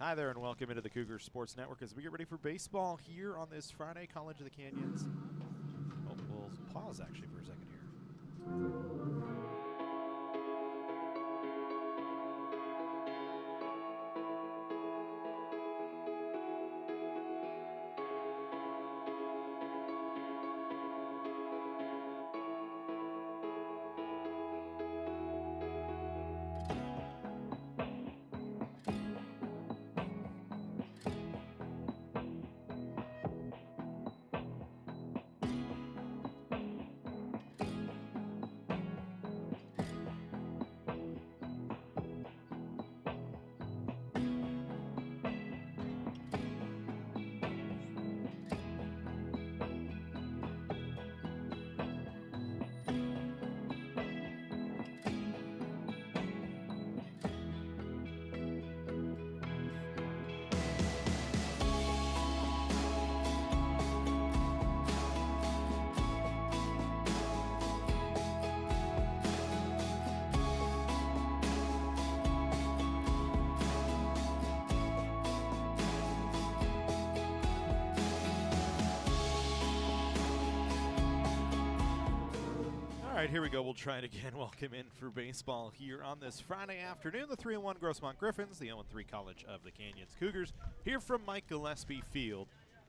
Hi there and welcome into the Cougars Sports Network as we get ready for baseball here on this Friday, College of the Canyons. Oh, we'll pause actually for a second here. All right, here we go. We'll try it again. Welcome in for baseball here on this Friday afternoon. The 3-1 Grossmont Griffins, the 0-3 College of the Canyons Cougars, here from Mike Gillespie Field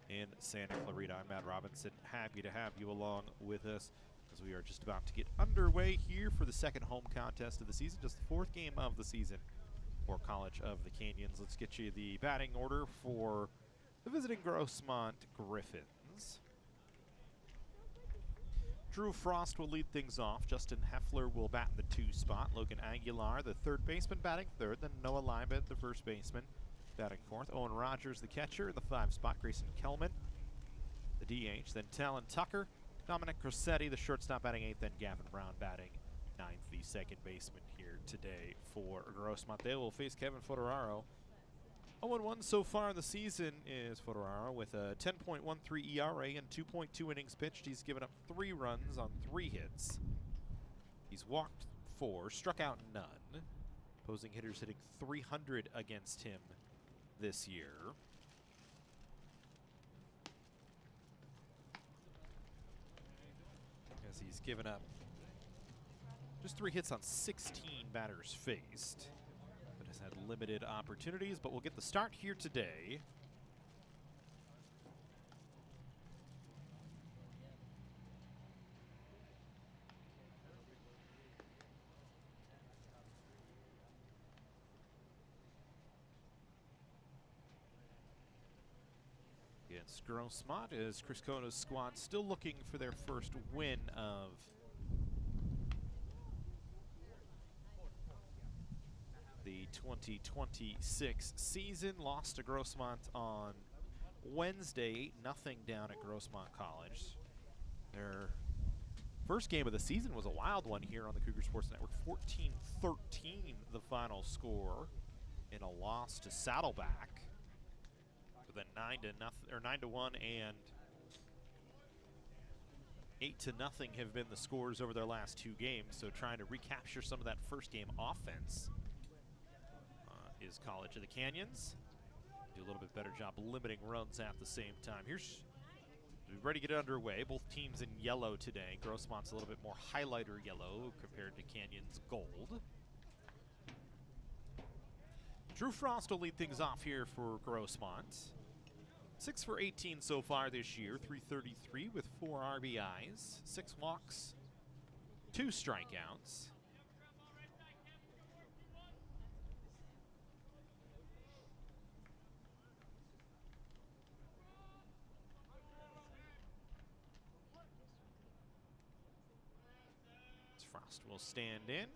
in Santa Clarita. I'm Matt Robinson. Happy to have you along with us as we are just about to get underway here for the second home contest of the season, just the fourth game of the season for College of the Canyons. Let's get you the batting order for the visiting Grossmont Griffins. Drew Frost will lead things off. Justin Heffler will bat in the 2 spot. Logan Aguilar, the 3rd baseman, batting 3rd. Then Noah Libed, the 1st baseman, batting 4th. Owen Rogers, the catcher, in the 5 spot. Grayson Kelman, the DH. Then Talon Tucker. Dominic Grossetti, the shortstop, batting 8th. Then Gavin Brown batting 9th, the 2nd baseman here today for Grossmont. They will face Kevin Fotoraro. 0-1 so far in the season is Fotoraro with a 10.13 ERA and 2.2 innings pitched. He's given up 3 runs on 3 hits. He's walked 4, struck out none. Opposing hitters hitting .300 against him this year. As he's given up just 3 hits on 16 batters faced. But has had limited opportunities, but we'll get the start here today. Against Grossmont is Chris Kona's squad still looking for their first win of the 2026 season. Lost to Grossmont on Wednesday, 8-0 down at Grossmont College. Their first game of the season was a wild one here on the Cougar Sports Network. 14-13 the final score in a loss to Saddleback. But then 9-1 and 8-0 have been the scores over their last 2 games. So trying to recapture some of that first game offense is College of the Canyons. Do a little bit better job limiting runs at the same time. Here's ready to get underway. Both teams in yellow today. Grossmont's a little bit more highlighter yellow compared to Canyons gold. Drew Frost will lead things off here for Grossmont. 6 for 18 so far this year. .333 with 4 RBIs, 6 walks, 2 strikeouts. Frost will stand in.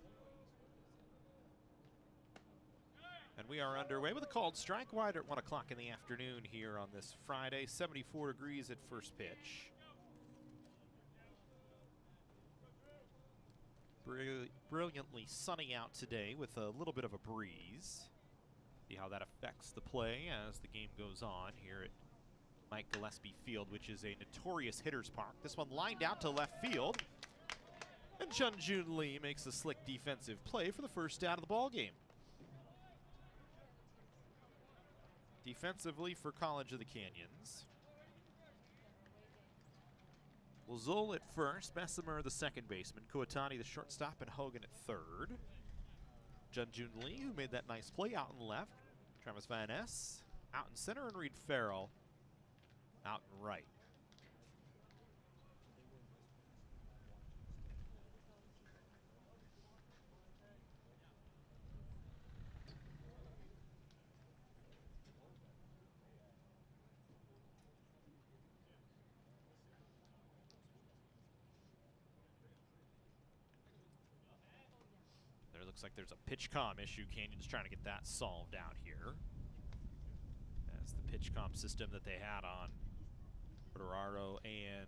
And we are underway with a called strike wide at 1 o'clock in the afternoon here on this Friday. 74 degrees at first pitch. Brilliantly sunny out today with a little bit of a breeze. See how that affects the play as the game goes on here at Mike Gillespie Field, which is a notorious hitter's park. This one lined out to left field. And Chun Jun Lee makes a slick defensive play for the first out of the ball game. defensively for College of the Canyons. Lazole at first, Bessemer the second baseman, Kuatani the shortstop, and Hogan at third. Junjun Lee, who made that nice play out in left. Travis Van Ness out in center, and Reed Farrell out in right. There looks like there's a pitch comm issue. Canyon's trying to get that solved out here. That's the pitch comm system that they had on Ferraro and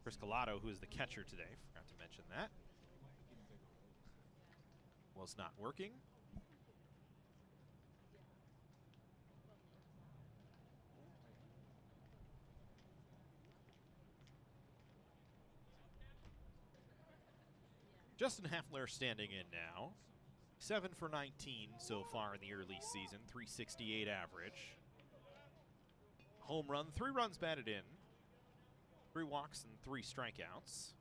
Chris Calato, who is the catcher today. Forgot to mention that. Was not working. Justin Heffler standing in now. 7 for 19 so far in the early season, 368 average. Home run, 3 runs batted in, 3 walks and 3 strikeouts.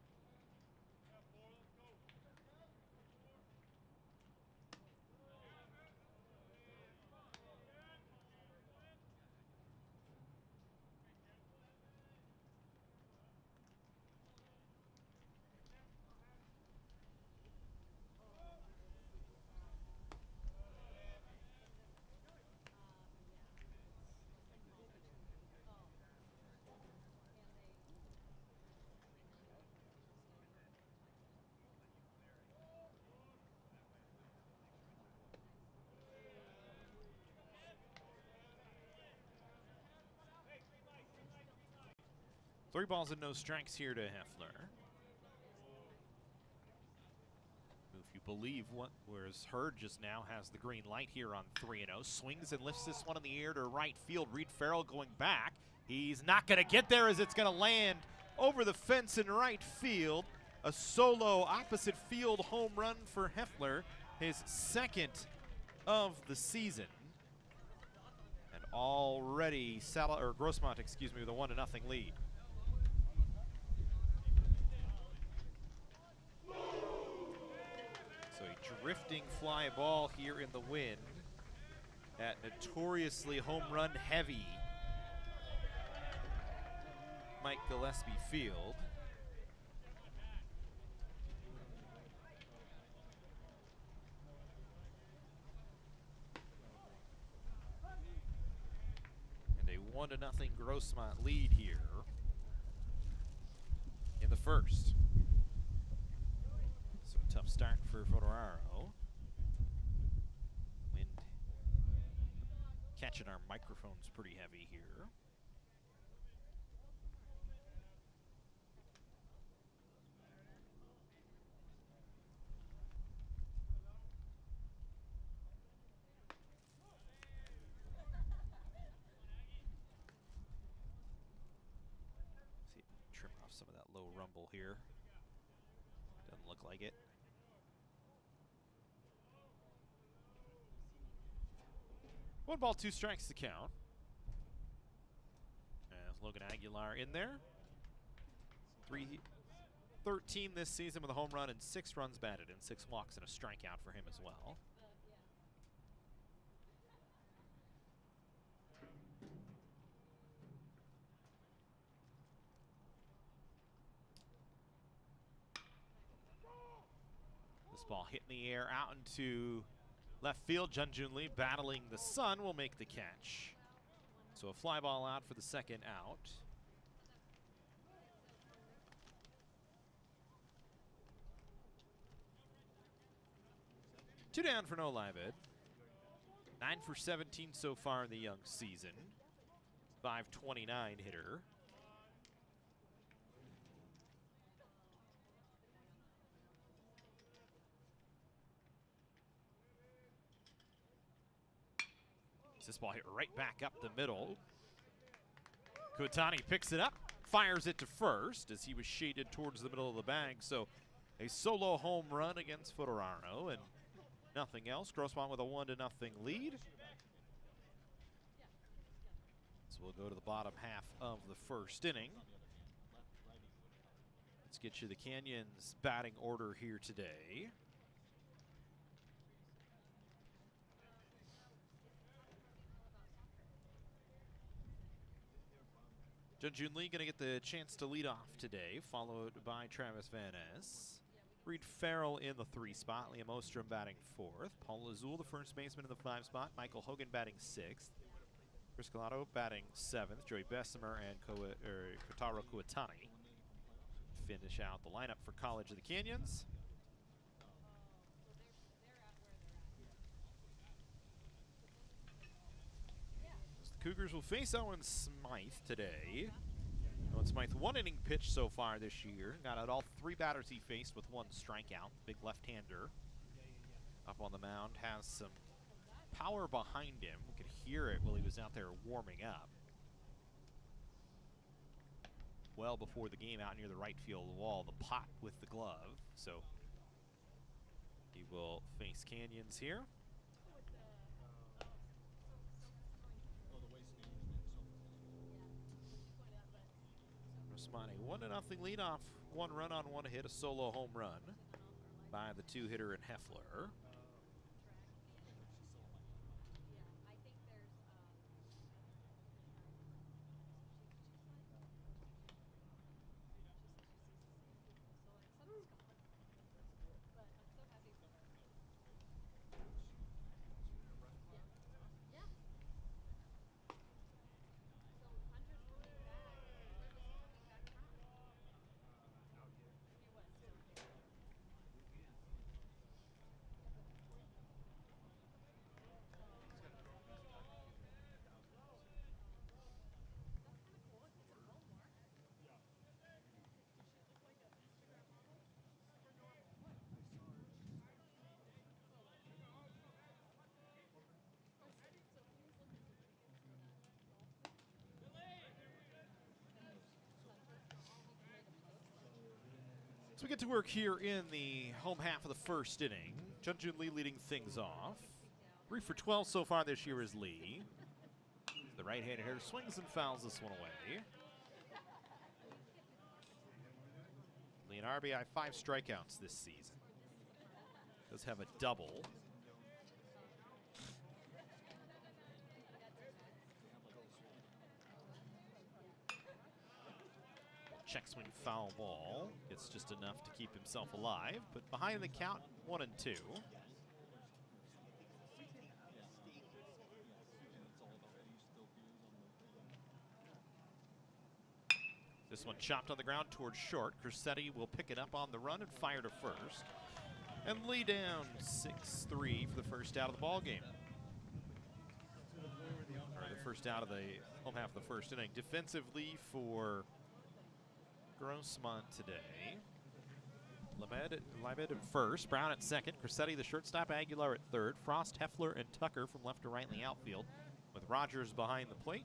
Three balls and no strikes here to Heffler. If you believe what was heard just now, has the green light here on 3-0. Swings and lifts this one in the air to right field. Reed Farrell going back. He's not going to get there as it's going to land over the fence in right field. A solo opposite field home run for Heffler, his second of the season. And already Grossmont, with a 1-0 lead. So a drifting fly ball here in the wind at notoriously home run heavy Mike Gillespie Field. And a 1-0 Grossmont lead here in the first. So a tough start for Ferraro. Wind catching our microphones pretty heavy here. See, trim off some of that low rumble here. Doesn't look like it. One ball, 2 strikes to count. As Logan Aguilar in there. 3-13 this season with a home run and 6 runs batted and 6 walks and a strikeout for him as well. This ball hit in the air out into left field. Junjun Lee battling the sun will make the catch. So a fly ball out for the second out. Two down for no live ed. 9 for 17 so far in the young season. 529 hitter. This ball hit right back up the middle. Kuatani picks it up, fires it to first as he was shaded towards the middle of the bag. So a solo home run against Ferraro and nothing else. Grossmont with a 1-0 lead. as we'll go to the bottom half of the first inning. Let's get you the Canyons batting order here today. Jun Lee going to get the chance to lead off today, followed by Travis Van Ness. Reed Farrell in the 3 spot, Liam Ostrom batting 4th. Paul Lazul, the first baseman, in the 5 spot. Michael Hogan batting 6th. Chris Calato batting 7th. Joey Bessemer and Kotaro Kuatani finish out the lineup for College of the Canyons. The Cougars will face Owen Smythe today. Owen Smythe, 1 inning pitch so far this year. Got out all 3 batters he faced with 1 strikeout. Big left-hander up on the mound, has some power behind him. We could hear it while he was out there warming up. Well before the game, out near the right field wall, the pot with the glove. So he will face Canyons here. Grossmont, a 1-0 leadoff, 1 run on 1 hit, a solo home run by the 2-hitter in Heffler. So we get to work here in the home half of the first inning. Jun Lee leading things off. 3 for 12 so far this year is Lee. The right-handed hitter swings and fouls this one away. Lee, an RBI, 5 strikeouts this season. Does have a double. Check swing foul ball. Gets just enough to keep himself alive, but behind the count, 1-2. This one chopped on the ground towards short. Crissetti will pick it up on the run and fire to first. And Lee down 6-3 for the first out of the ball game. Or the first out of the home half of the first inning. Defensively for Grossmont today. Libed at first, Brown at second, Crissetti the shortstop, Aguilar at third, Frost, Heffler, and Tucker from left to right in the outfield, with Rogers behind the plate.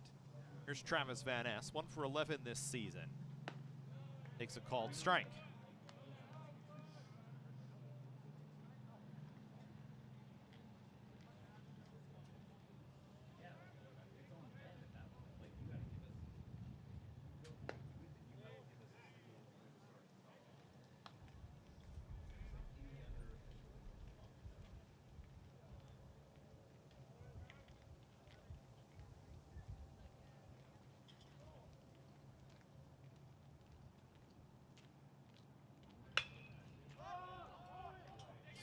Here's Travis Van Ness, 1 for 11 this season. Takes a called strike.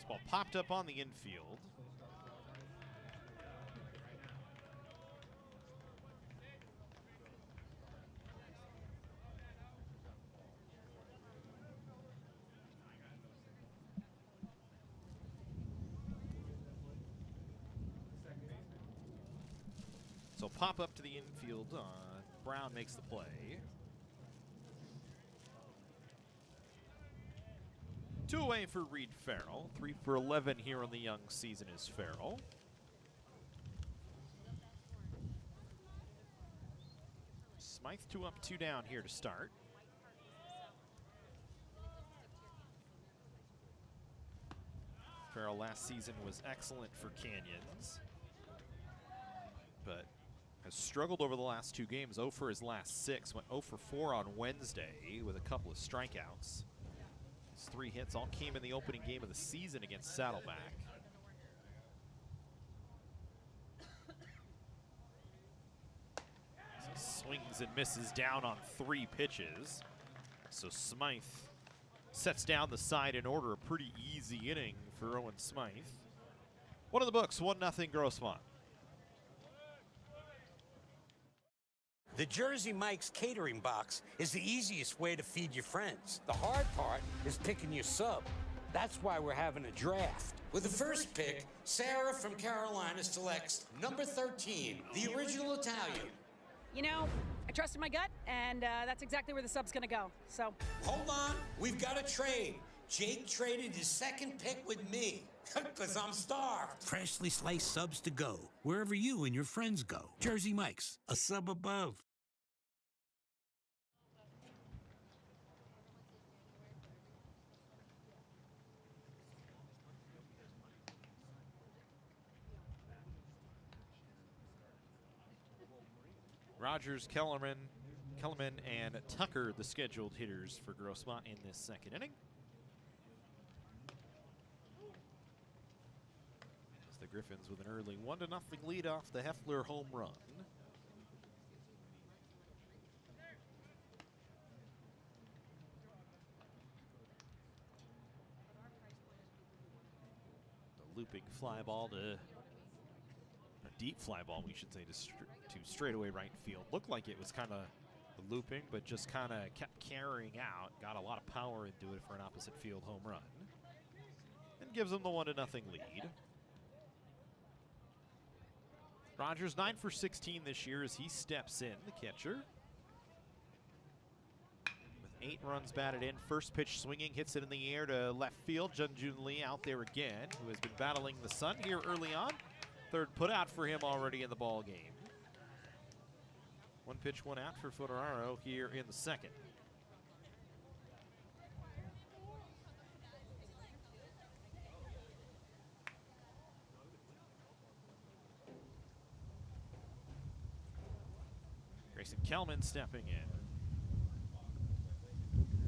Ball popped up on the infield. So pop up to the infield. Brown makes the play. 2 away for Reed Farrell. 3 for 11 here on the young season is Farrell. Smythe 2 up, 2 down here to start. Farrell last season was excellent for Canyons, but has struggled over the last 2 games. 0 for his last 6. Went 0 for 4 on Wednesday with a couple of strikeouts. His 3 hits all came in the opening game of the season against Saddleback. Swings and misses down on 3 pitches. So Smythe sets down the side in order. A pretty easy inning for Owen Smythe. One of the books, 1-0 Grossmont. The Jersey Mike's catering box is the easiest way to feed your friends. The hard part is picking your sub. That's why we're having a draft. With the first pick, Sarah from Carolina selects number 13, the original Italian. You know, I trusted my gut, and that's exactly where the sub's gonna go, so. Hold on, we've got a trade. Jake traded his second pick with me, because I'm starved. Freshly sliced subs to go, wherever you and your friends go. Jersey Mike's, a sub above. Rogers, Kellerman, and Tucker, the scheduled hitters for Grossmont in this second inning. As the Griffins with an early 1-0 lead off the Heffler home run. The looping fly ball to deep fly ball, we should say, to straightaway right field. Looked like it was kind of looping, but just kind of kept carrying out. Got a lot of power into it for an opposite field home run. And gives them the 1-0 lead. Rogers 9 for 16 this year as he steps in, the catcher. With 8 runs batted in, first pitch swinging, hits it in the air to left field. Junjun Lee out there again, who has been battling the sun here early on. Third put out for him already in the ball game. 1 pitch, 1 out for Fodoraro here in the second. Grayson Kelman stepping in.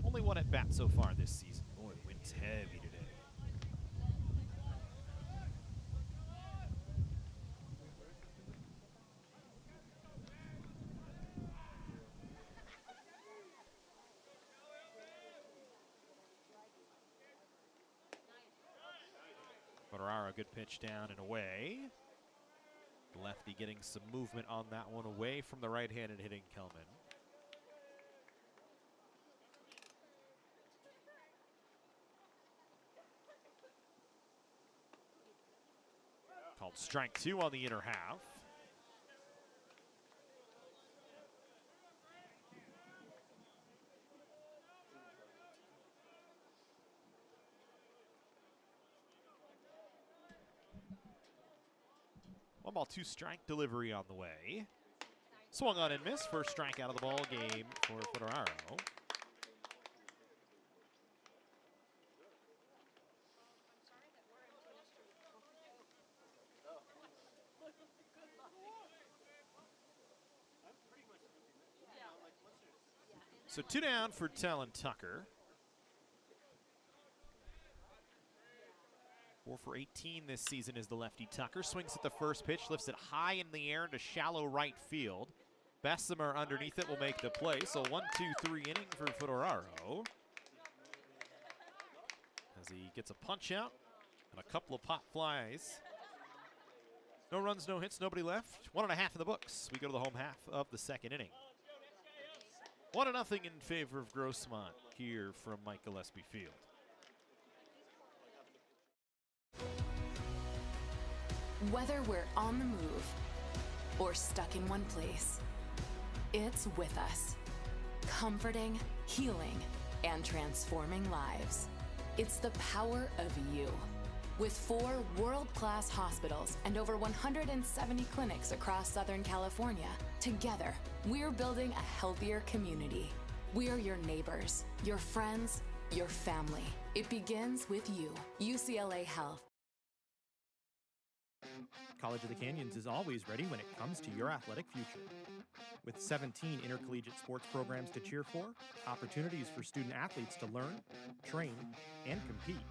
Only 1 at bat so far this season. Boy, the wind's heavy today. Fodoraro, good pitch down and away. Lefty getting some movement on that one away from the right-handed hitting Kelman. Called strike 2 on the inner half. One ball, 2 strike delivery on the way. Swung on and missed. First strike out of the ball game for Fodoraro. So 2 down for Talon Tucker. 4 for 18 this season is the lefty Tucker. Swings at the first pitch, lifts it high in the air into shallow right field. Bessemer underneath it will make the play. So 1-2-3 inning for Fodoraro. As he gets a punch out and a couple of pop flies. No runs, no hits, nobody left. 1.5 in the books. We go to the home half of the second inning. 1-0 in favor of Grossmont here from Mike Gillespie Field. Whether we're on the move or stuck in one place, it's with us, comforting, healing, and transforming lives. It's the power of you. With 4 world-class hospitals and over 170 clinics across Southern California, together, we're building a healthier community. We're your neighbors, your friends, your family. It begins with you. UCLA Health. College of the Canyons is always ready when it comes to your athletic future. With 17 intercollegiate sports programs to cheer for, opportunities for student athletes to learn, train, and compete,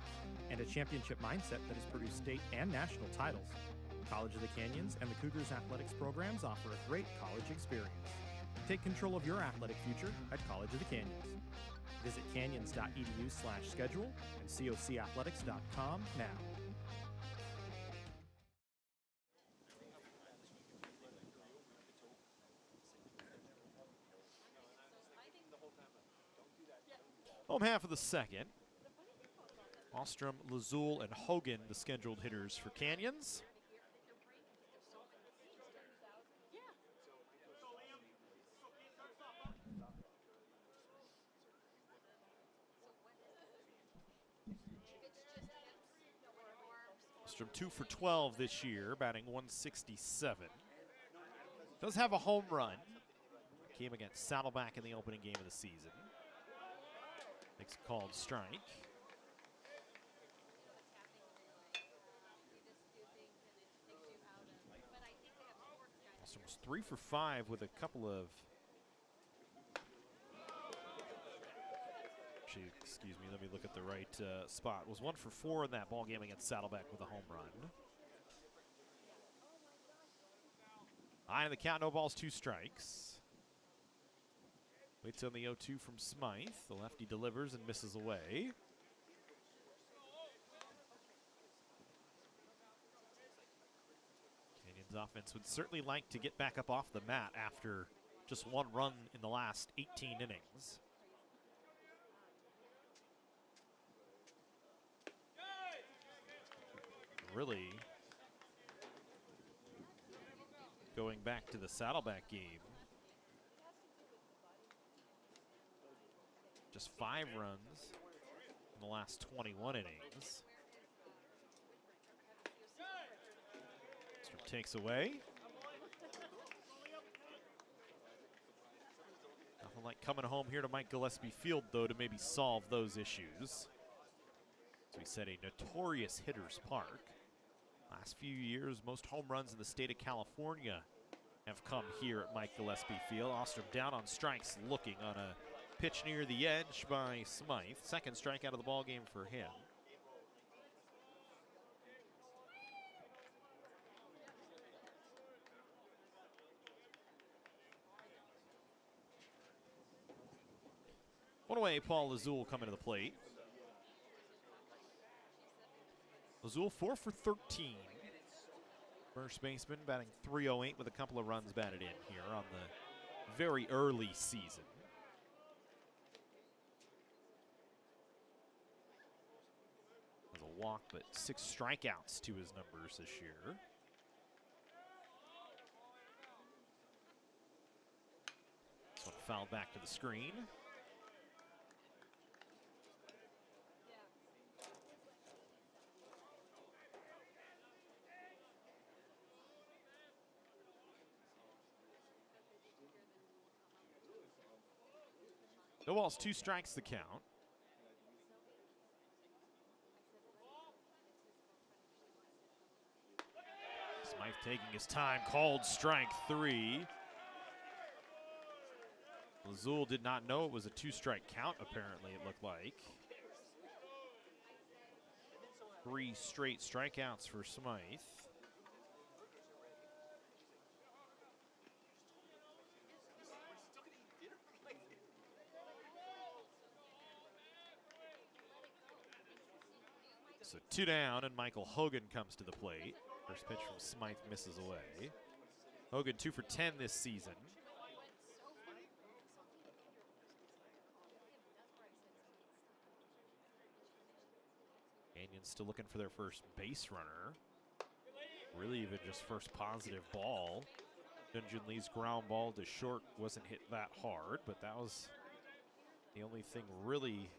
and a championship mindset that has produced state and national titles, College of the Canyons and the Cougars athletics programs offer a great college experience. Take control of your athletic future at College of the Canyons. Visit canyons.edu/schedule and cocathletics.com now. Home half of the second. Ostrom, Lazul, and Hogan, the scheduled hitters for Canyons. Ostrom 2 for 12 this year, batting 167. Does have a home run. Came against Saddleback in the opening game of the season. Makes a called strike. Ostrom was 3 for 5 with a couple of. Actually, excuse me, let me look at the right spot. Was 1 for 4 in that ball game against Saddleback with a home run. High in the count, no balls, 2 strikes. Waits on the 0-2 from Smythe. The lefty delivers and misses away. Canyons offense would certainly like to get back up off the mat after just 1 run in the last 18 innings. Really going back to the Saddleback game. Just 5 runs in the last 21 innings. Ostrom takes away. Nothing like coming home here to Mike Gillespie Field, though, to maybe solve those issues. As we said, a notorious hitter's park. Last few years, most home runs in the state of California have come here at Mike Gillespie Field. Ostrom down on strikes, looking on a pitch near the edge by Smythe. Second strikeout of the ball game for him. One away, Paul Lazul coming to the plate. Lazul 4 for 13. First baseman batting .308 with a couple of runs batted in here on the very early season. Has a walk, but 6 strikeouts to his numbers this year. This one fouled back to the screen. No balls, 2 strikes the count. Smythe taking his time, called strike 3. Lazul did not know it was a 2-strike count, apparently, it looked like. 3 straight strikeouts for Smythe. So 2 down, and Michael Hogan comes to the plate. First pitch from Smythe misses away. Hogan 2 for 10 this season. Canyons still looking for their first base runner. Really even just first positive ball. Dungeon Lee's ground ball to short wasn't hit that hard, but that was the only thing really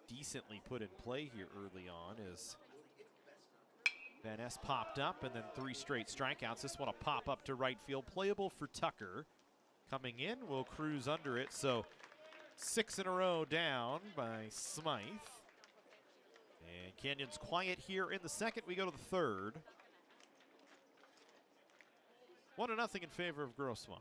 decently put in play here early on. Is Van Ness popped up, and then 3 straight strikeouts. This one a pop up to right field, playable for Tucker. Coming in, will cruise under it. So 6 in a row down by Smythe. And Canyons quiet here in the second. We go to the third. 1-0 in favor of Grossmont.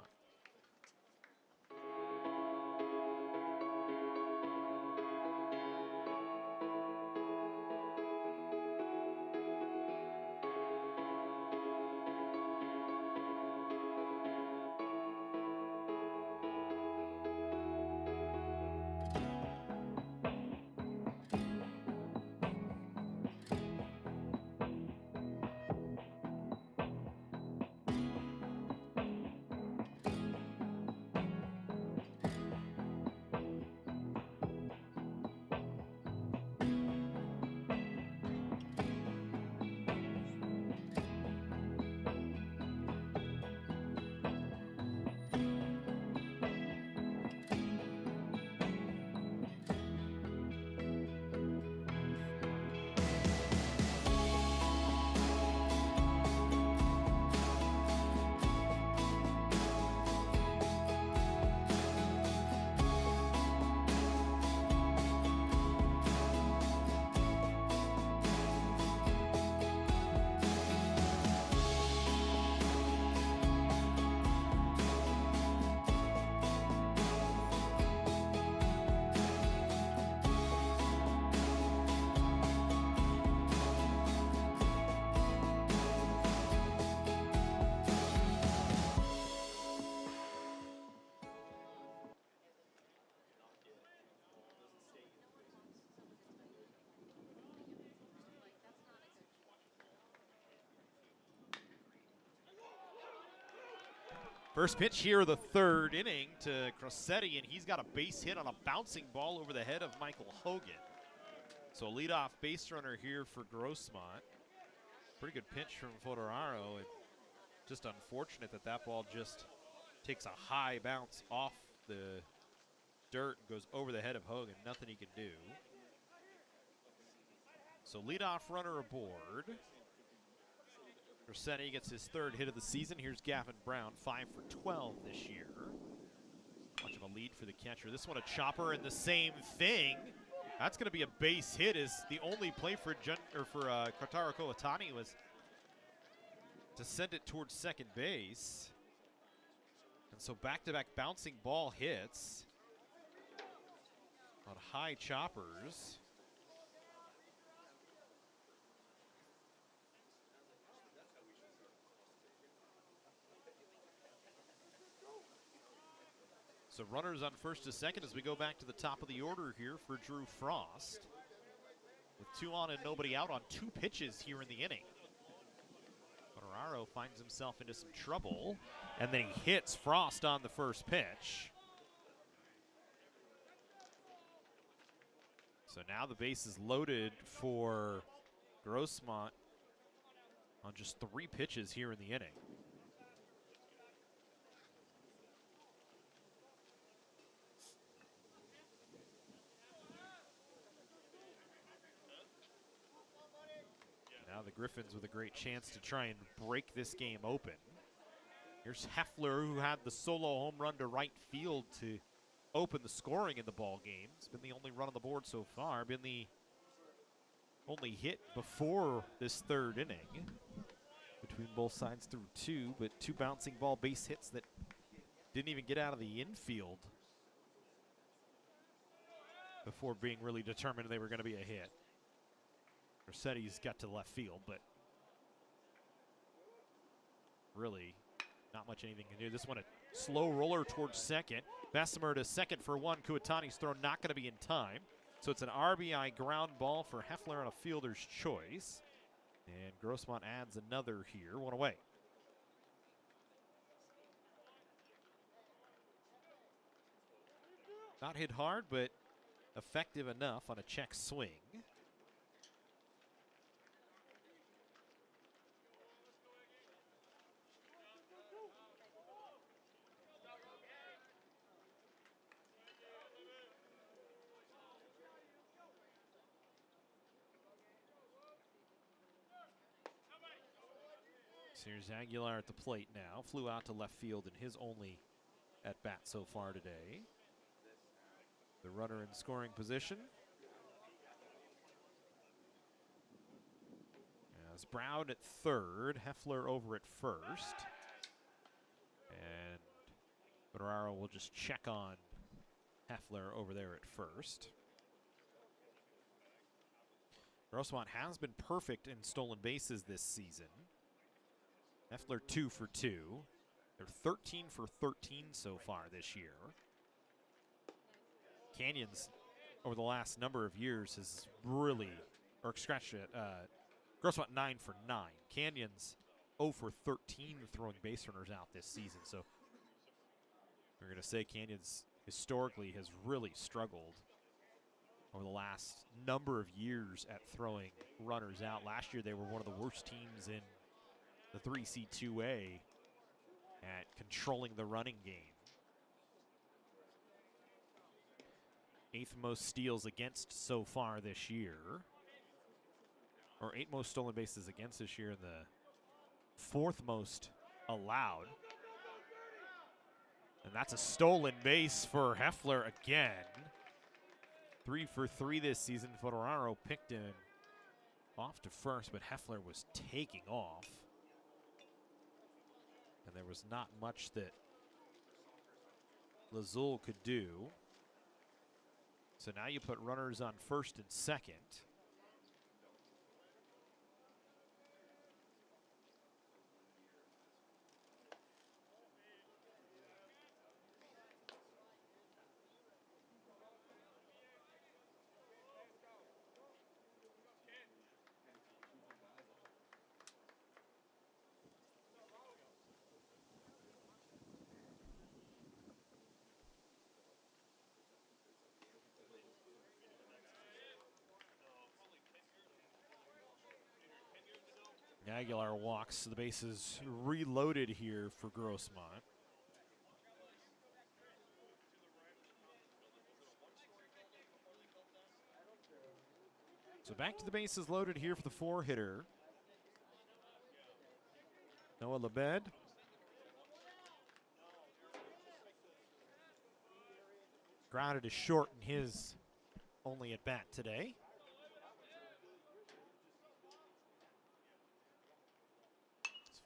First pitch here of the third inning to Grossetti, and he's got a base hit on a bouncing ball over the head of Michael Hogan. So a leadoff base runner here for Grossmont. Pretty good pitch from Foderaro, and just unfortunate that that ball just takes a high bounce off the dirt and goes over the head of Hogan. Nothing he can do. So leadoff runner aboard. Grossetti gets his third hit of the season. Here's Gavin Brown, 5 for 12 this year. Much of a lead for the catcher. This one a chopper, and the same thing. That's going to be a base hit. Is the only play for Kotaro Koatani was to send it towards second base. And so back-to-back bouncing ball hits on high choppers. So runners on first to second as we go back to the top of the order here for Drew Frost. With 2 on and nobody out on 2 pitches here in the inning. Foderaro finds himself into some trouble, and then he hits Frost on the first pitch. So now the base is loaded for Grossmont on just 3 pitches here in the inning. Now the Griffins with a great chance to try and break this game open. Here's Heffler, who had the solo home run to right field to open the scoring in the ball game. It's been the only run on the board so far, been the only hit before this third inning. Between both sides through 2, but 2 bouncing ball base hits that didn't even get out of the infield before being really determined they were going to be a hit. Grossetti's got to left field, but really not much anything can do. This one a slow roller towards second. Bessemer to second for 1. Kuatani's throw not going to be in time. So it's an RBI ground ball for Heffler on a fielder's choice. And Grossmont adds another here, 1 away. Not hit hard, but effective enough on a check swing. Here's Aguilar at the plate now. Flew out to left field in his only at-bat so far today. The runner in scoring position. As Brown at third, Heffler over at first. Federaro will just check on Heffler over there at first. Grossmont has been perfect in stolen bases this season. Heffler 2 for 2. They're 13 for 13 so far this year. Canyons, over the last number of years, has really, or scratch it, Grossmont 9 for 9. Canyons 0 for 13 throwing base runners out this season. So we're going to say Canyons historically has really struggled over the last number of years at throwing runners out. Last year they were one of the worst teams in the 3C2A at controlling the running game. 8th most steals against so far this year. Or 8th most stolen bases against this year, and the 4th most allowed. And that's a stolen base for Heffler again. 3 for 3 this season. Federaro picked him off to first, but Heffler was taking off. And there was not much that Lazul could do. So now you put runners on first and second. Aguilar walks. The base is reloaded here for Grossmont. So back to the bases loaded here for the 4-hitter. Noah Lebed. Grounded is short in his only at bat today.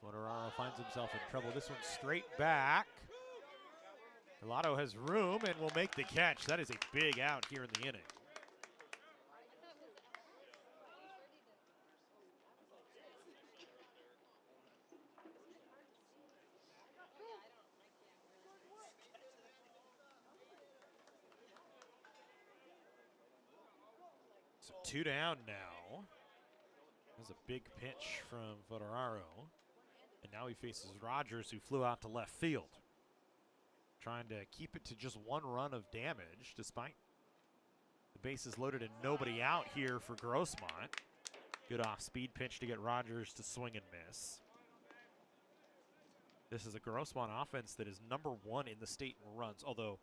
Federaro finds himself in trouble. This one straight back. Gelato has room and will make the catch. That is a big out here in the inning. So 2 down now. That's a big pitch from Federaro. And now he faces Rogers, who flew out to left field. Trying to keep it to just 1 run of damage, despite the bases loaded and nobody out here for Grossmont. Good off-speed pitch to get Rogers to swing and miss. This is a Grossmont offense that is #1 in the state in runs, although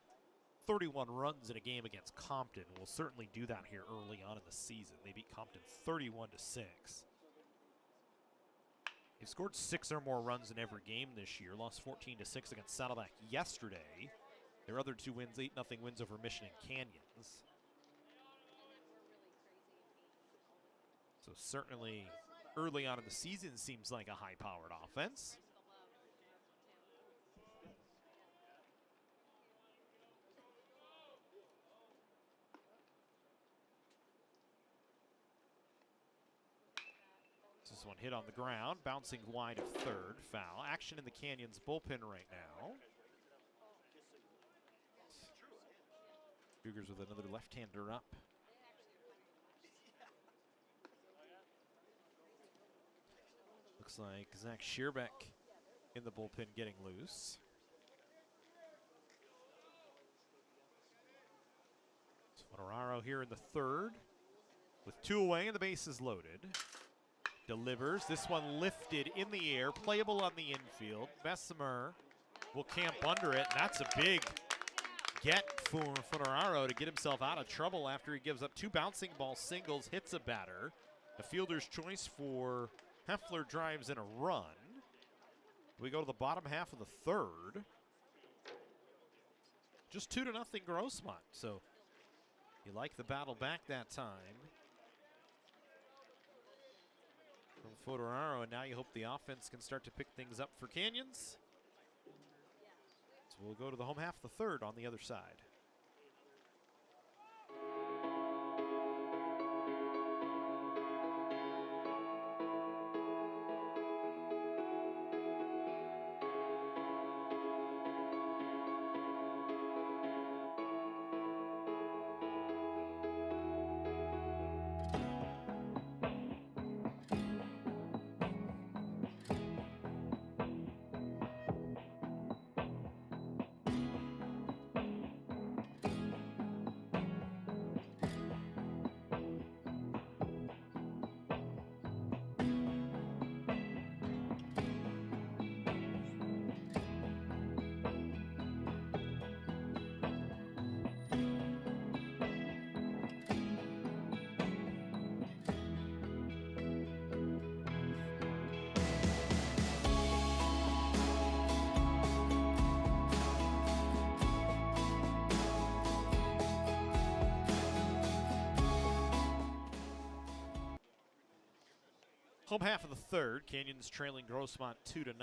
31 runs in a game against Compton will certainly do that here early on in the season. They beat Compton 31-6. They've scored 6 or more runs in every game this year. Lost 14-6 against Saddleback yesterday. Their other 2 wins, 8-0 wins over Mission and Canyons. So certainly early on in the season seems like a high-powered offense. This one hit on the ground, bouncing wide of third, foul. Action in the Canyons bullpen right now. Cougars with another left-hander up. Looks like Zach Shearbeck in the bullpen getting loose. Federaro here in the 3rd with 2 away and the bases loaded. Delivers. This one lifted in the air, playable on the infield. Bessemer will camp under it, and that's a big get for Federaro to get himself out of trouble after he gives up 2 bouncing ball singles, hits a batter. A fielder's choice for Heffler drives in a run. We go to the bottom half of the 3rd. Just 2-0 Grossmont, so you like the battle back that time from Federaro, and now you hope the offense can start to pick things up for Canyons. As We'll go to the home half of the third on the other side. Home half of the third, Canyons trailing Grossmont 2-0.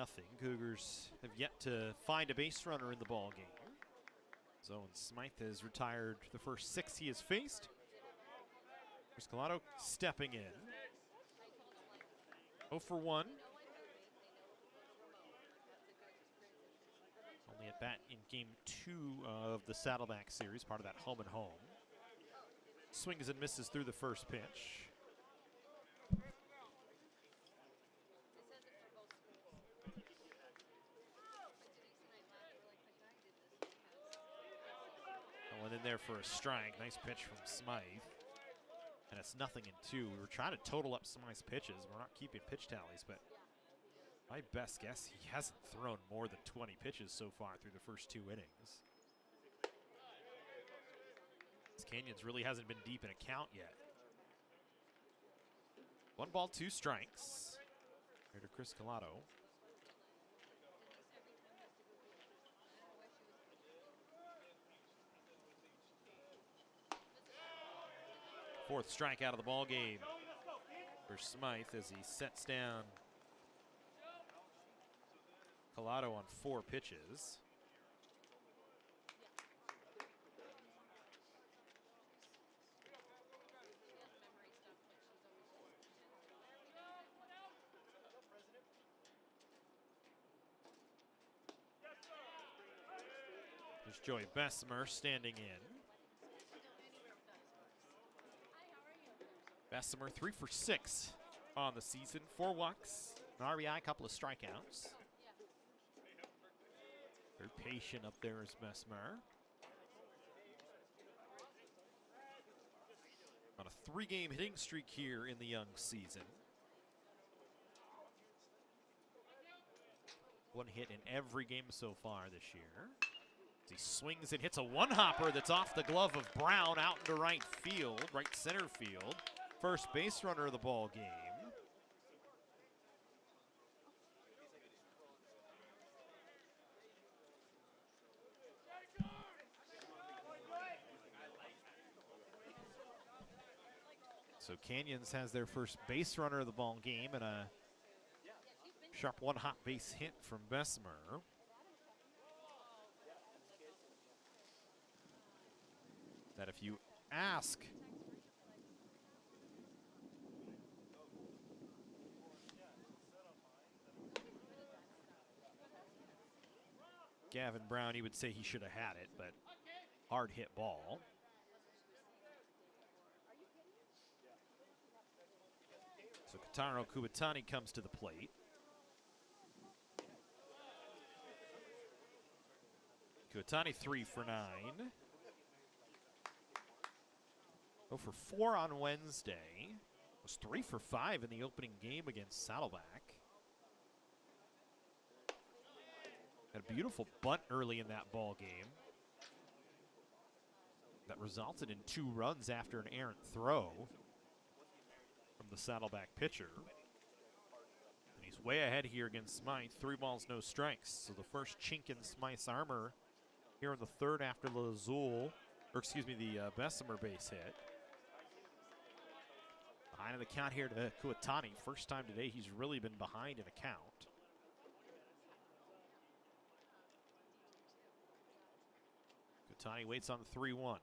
Cougars have yet to find a base runner in the ball game. Owen Smythe has retired the first 6 he has faced. Chris Collado stepping in. 0 for 1. Only at bat in game 2 of the Saddleback series, part of that home and home. Swings and misses through the first pitch. Went in there for a strike. Nice pitch from Smythe. And it's 0-2. We were trying to total up Smythe's pitches. We're not keeping pitch tallies, but my best guess, he hasn't thrown more than 20 pitches so far through the first 2 innings. This Canyons really hasn't been deep in a count yet. 1 ball, 2 strikes. Here to Chris Collado. Fourth strike out of the ball game for Smythe as he sets down Collado on 4 pitches. There's Joey Bessemer standing in. Bessemer 3 for 6 on the season. 4 walks, an RBI, a couple of strikeouts. Very patient up there is Bessemer. On a 3-game hitting streak here in the young season. 1 hit in every game so far this year. As he swings and hits a 1-hopper that's off the glove of Brown out into right field, right center field. First base runner of the ball game. So Canyons has their first base runner of the ball game and a sharp 1-hop base hit from Bessemer. That if you ask Gavin Brown, he would say he should have had it, but hard hit ball. So Kataro Kubatani comes to the plate. Kubatani 3 for 9. 0 for 4 on Wednesday. Was 3 for 5 in the opening game against Saddleback. Had a beautiful bunt early in that ball game that resulted in 2 runs after an errant throw from the Saddleback pitcher. And he's way ahead here against Smythe. 3 balls, no strikes. So the first chink in Smythe's armor here in the third after the Bessemer base hit. Behind in the count here to Kuatani. First time today he's really been behind in a count. Kuatani waits on the 3-1.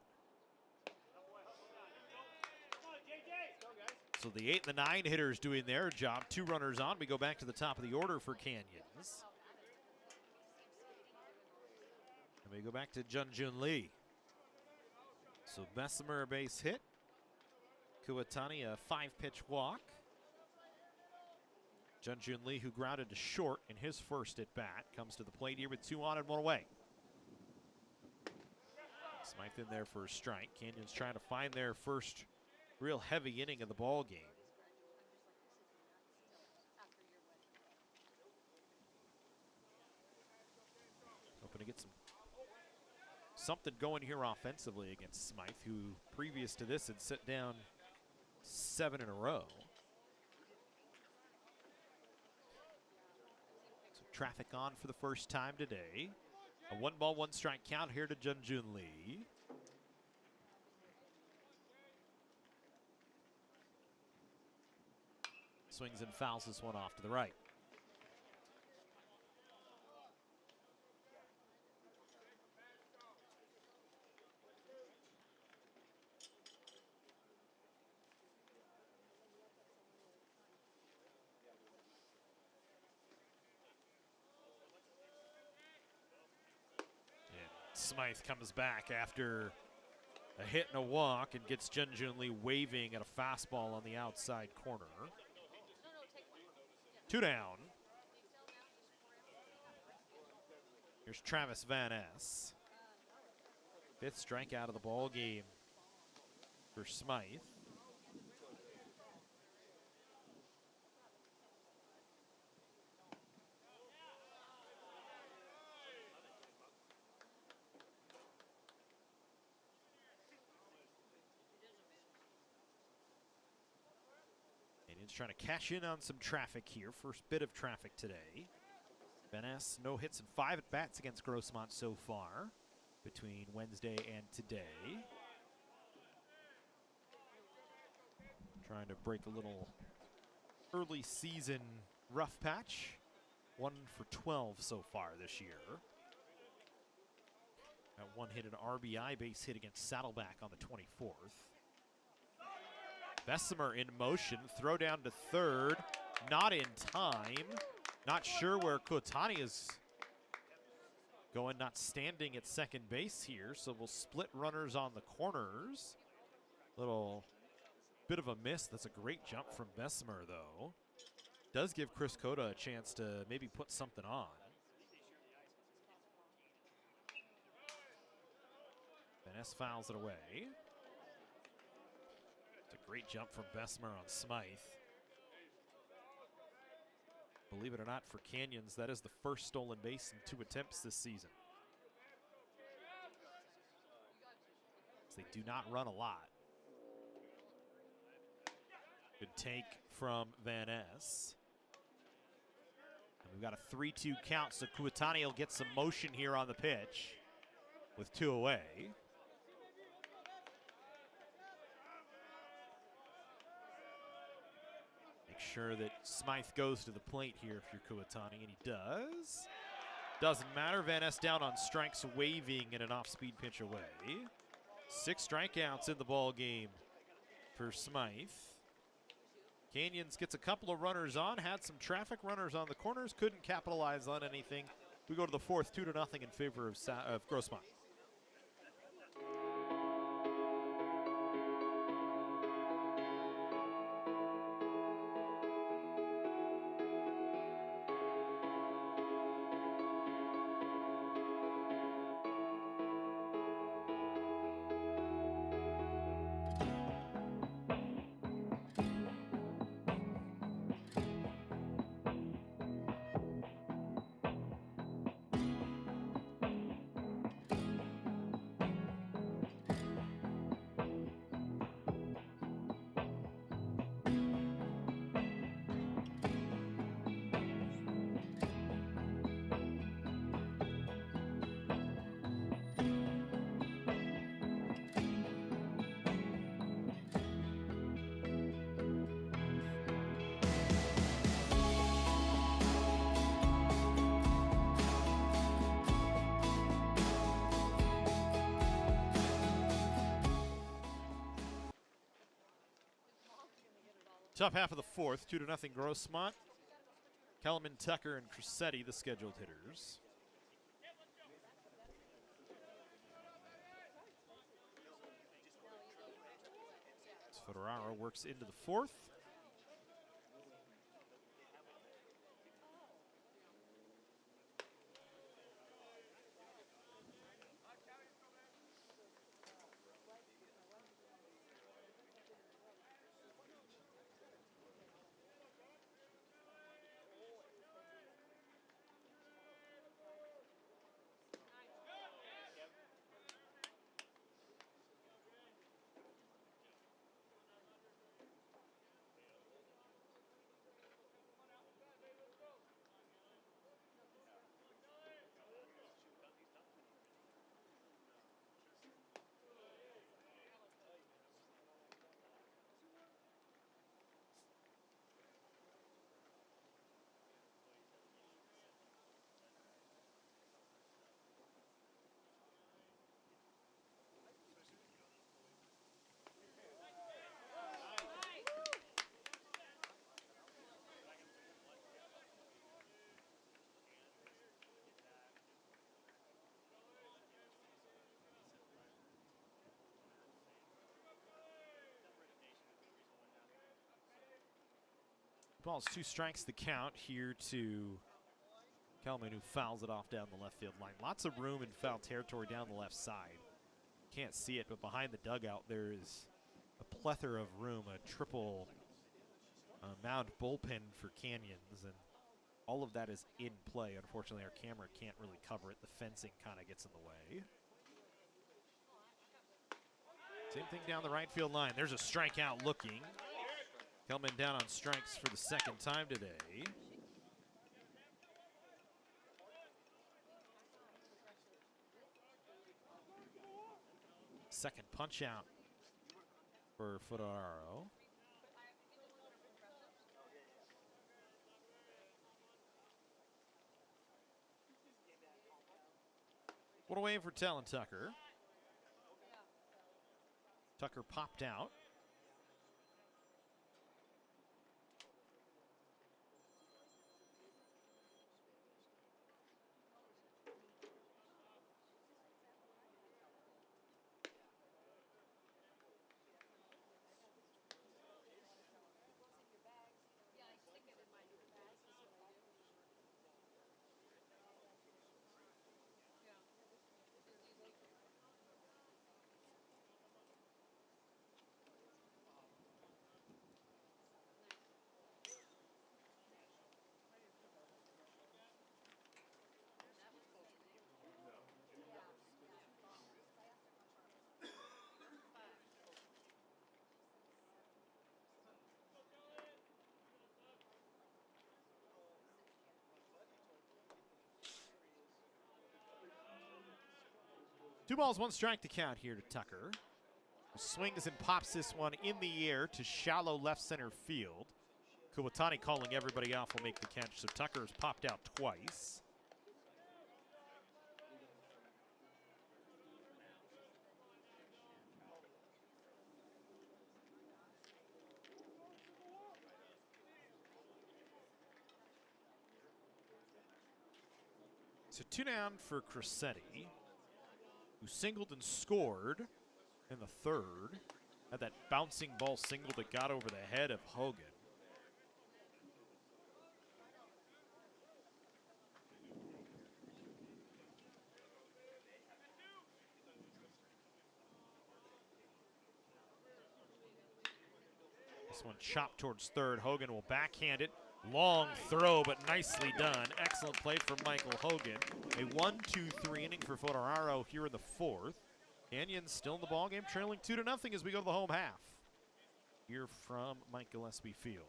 So the 8 and the 9 hitters doing their job. 2 runners on. We go back to the top of the order for Canyons. And we go back to Junjun Lee. So Bessemer a base hit. Kuatani a 5-pitch walk. Junjun Lee, who grounded to short in his first at bat, comes to the plate here with 2 on and 1 away. Smythe in there for a strike. Canyons trying to find their first real heavy inning of the ball game. Hoping to get something going here offensively against Smythe, who previous to this had set down 7 in a row. So traffic on for the first time today. A 1-ball, 1-strike count here to Junjun Lee. Swings and fouls this one off to the right. Smythe comes back after a hit and a walk and gets Junjun Lee waving at a fastball on the outside corner. 2 down. Here's Travis Van Ness. 5th strikeout of the ball game for Smythe. Trying to cash in on some traffic here. First bit of traffic today. Van Ness, no hits and 5 at-bats against Grossmont so far between Wednesday and today. Trying to break a little early season rough patch. 1 for 12 so far this year. Got 1 hit, an RBI base hit against Saddleback on the 24th. Bessemer in motion, throw down to third, not in time. Not sure where Kuatani is going, not standing at second base here, so we'll split runners on the corners. Little bit of a miss. That's a great jump from Bessemer, though. Does give Chris Cota a chance to maybe put something on. Van Ness fouls it away. Great jump from Bessemer on Smythe. Believe it or not, for Canyons, that is the first stolen base in 2 attempts this season. They do not run a lot. Good take from Van Ness. And we've got a 3-2 count, so Kuatani will get some motion here on the pitch with 2 away. Sure that Smythe goes to the plate here if you're Kuatani, and he does. Doesn't matter. Van Ness down on strikes, waving in an off-speed pitch away. 6 strikeouts in the ball game for Smythe. Canyons gets a couple of runners on, had some traffic, runners on the corners, couldn't capitalize on anything. We go to the 4th, 2-0 in favor of Grossmont. Top half of the fourth, 2-0 Grossmont. Kellerman, Tucker, and Cressetti, the scheduled hitters. Fodoraro works into the fourth. Ball's 2 strikes the count here to Kelman, who fouls it off down the left field line. Lots of room in foul territory down the left side. Can't see it, but behind the dugout there is a plethora of room, a triple mound bullpen for Canyons, and all of that is in play. Unfortunately, our camera can't really cover it. The fencing kind of gets in the way. Same thing down the right field line. There's a strikeout looking. Kelman down on strikes for the second time today. Second punch out for Fodoraro. What a wave for Talon Tucker. Tucker popped out. Two balls, one strike to count here to Tucker. Swings and pops this one in the air to shallow left center field. Kuwatani calling everybody off will make the catch, so Tucker's popped out twice. So 2 down for Cressetti, who singled and scored in the third. Had that bouncing ball single that got over the head of Hogan. This one chopped towards third. Hogan will backhand it. Long throw, but nicely done. Excellent play from Michael Hogan. A 1-2-3 inning for Fodoraro here in the fourth. Canyons still in the ballgame, trailing 2-0 as we go to the home half. Here from Mike Gillespie Field.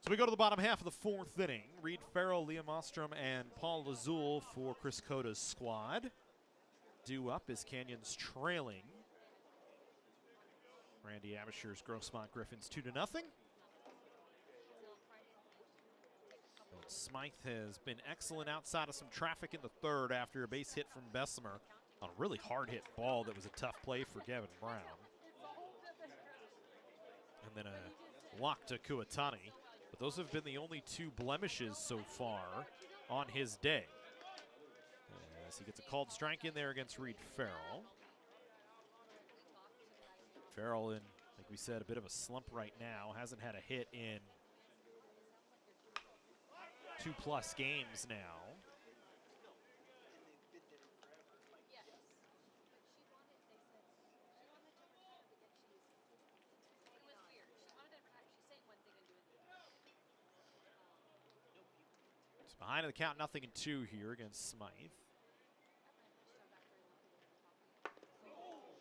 So we go to the bottom half of the fourth inning. Reed Farrell, Liam Ostrom, and Paul Lazul for Chris Coda's squad. Due up as Canyons trailing. Randy Abisher's Grossmont Griffins 2-0. Smythe has been excellent outside of some traffic in the third after a base hit from Bessemer on a really hard hit ball that was a tough play for Gavin Brown. And then a walk to Kuatani. But those have been the only two blemishes so far on his day. As he gets a called strike in there against Reed Farrell. Farrell in, like we said, a bit of a slump right now. Hasn't had a hit in 2+ games now. It's behind the count, 0-2 here against Smythe.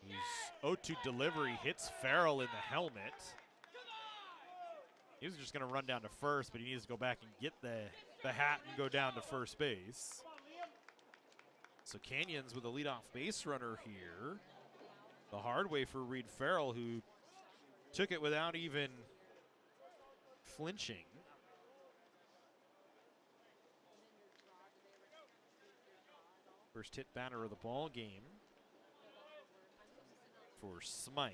His 0-2 delivery hits Farrell in the helmet. He was just going to run down to first, but he needs to go back and get the hat and go down to first base. So Canyons with a leadoff base runner here. The hard way for Reed Farrell, who took it without even flinching. First hit batter of the ball game for Smythe.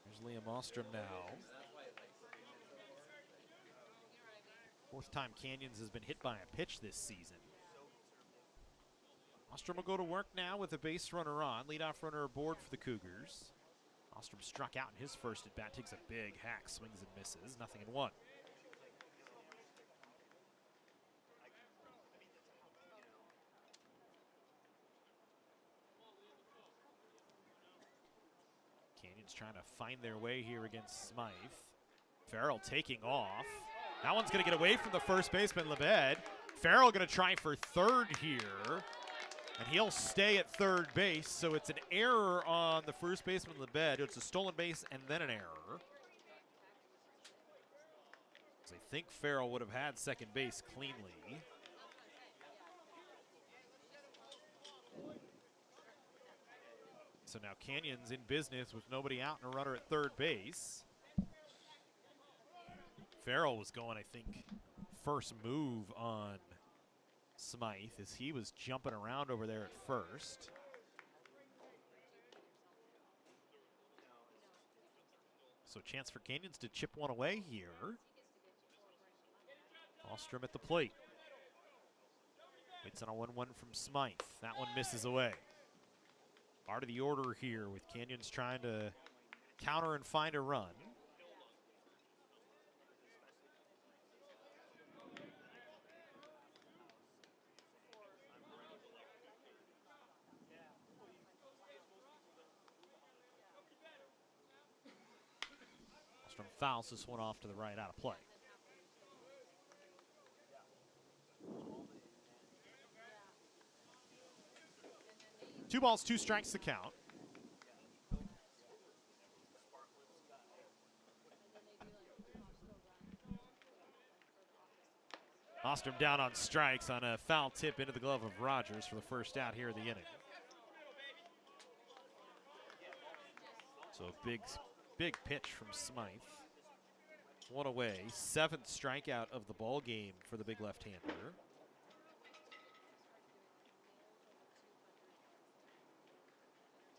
There's Liam Ostrom now. Fourth time Canyons has been hit by a pitch this season. Ostrom will go to work now with a base runner on. Leadoff runner aboard for the Cougars. Ostrom struck out in his first at bat, takes a big hack, swings and misses, 0-1. Canyons trying to find their way here against Smythe. Farrell taking off. That one's going to get away from the first baseman, Lebed. Farrell going to try for third here. And he'll stay at third base, so it's an error on the first baseman, Lebed. It's a stolen base and then an error. So I think Farrell would have had second base cleanly. So now Canyons in business with nobody out and a runner at third base. Farrell was going, I think, first move on Smythe as he was jumping around over there at first. So a chance for Canyons to chip one away here. Ostrom at the plate. Waits on a 1-1 from Smythe. That one misses away. Part of the order here with Canyons trying to counter and find a run. Ostrom fouls this one off to the right, out of play. Two balls, two strikes to count. Ostrom down on strikes on a foul tip into the glove of Rogers for the first out here of the inning. So big pitch from Smythe. One away, 7th strikeout of the ball game for the big left-hander.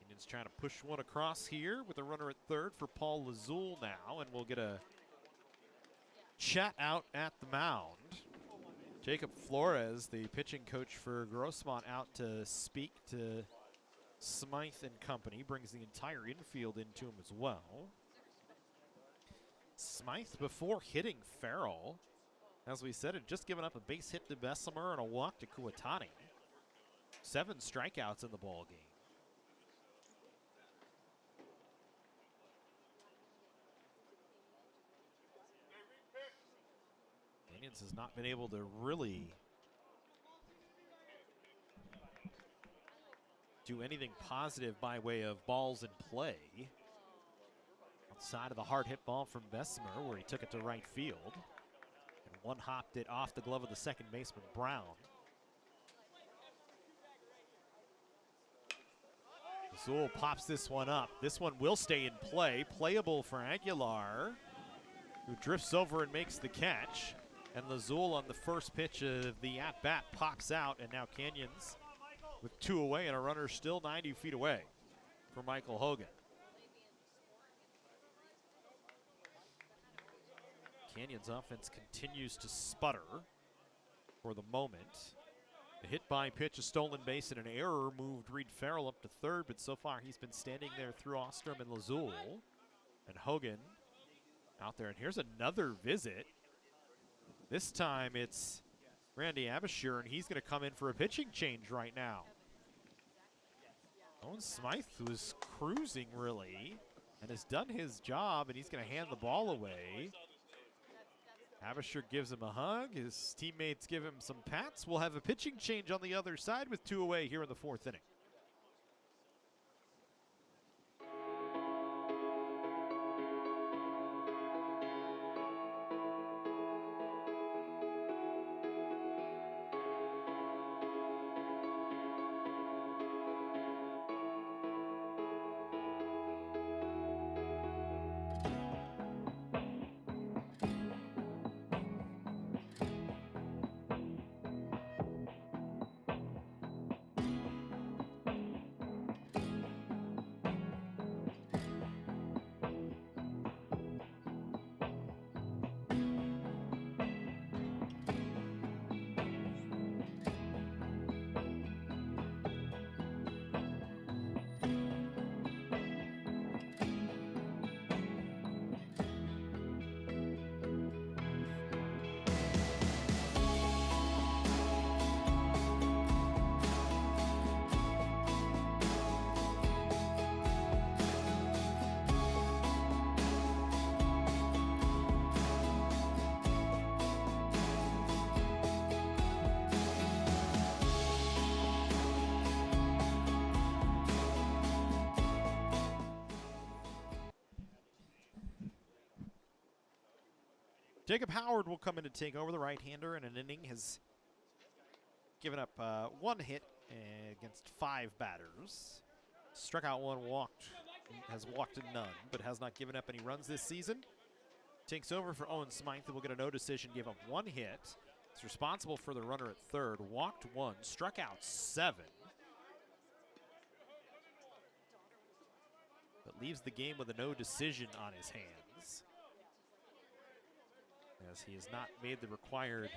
Indians trying to push one across here with a runner at third for Paul Lazul now, and we'll get a chat out at the mound. Jacob Flores, the pitching coach for Grossmont, out to speak to Smythe and company, brings the entire infield into him as well. Smythe, before hitting Farrell, as we said, had just given up a base hit to Bessemer and a walk to Kuatani. 7 strikeouts in the ball game. Canyons has not been able to really do anything positive by way of balls in play. Outside of the hard hit ball from Bessemer, where he took it to right field. And one hopped it off the glove of the second baseman, Brown. Zool pops this one up. This one will stay in play. Playable for Aguilar, who drifts over and makes the catch. And Lazul on the first pitch of the at-bat pops out, and now Canyons with 2 away and a runner still 90 feet away for Michael Hogan. Canyons offense continues to sputter for the moment. The hit by pitch, a stolen base, and an error moved Reed Farrell up to third, but so far he's been standing there through Ostrom and Lazul. And Hogan out there, and here's another visit. This time it's Randy Abashir, and he's going to come in for a pitching change right now. Owen Smythe was cruising, really, and has done his job, and he's going to hand the ball away. Abashir gives him a hug. His teammates give him some pats. We'll have a pitching change on the other side with 2 away here in the 4th inning. Jacob Howard will come in to take over. The right-hander in an inning has given up 1 hit against 5 batters. Struck out 1, has walked none, but has not given up any runs this season. Takes over for Owen Smythe, who will get a no decision, gave up 1 hit. He's responsible for the runner at third. Walked 1, struck out 7. But leaves the game with a no decision on his hands, as he has not made the required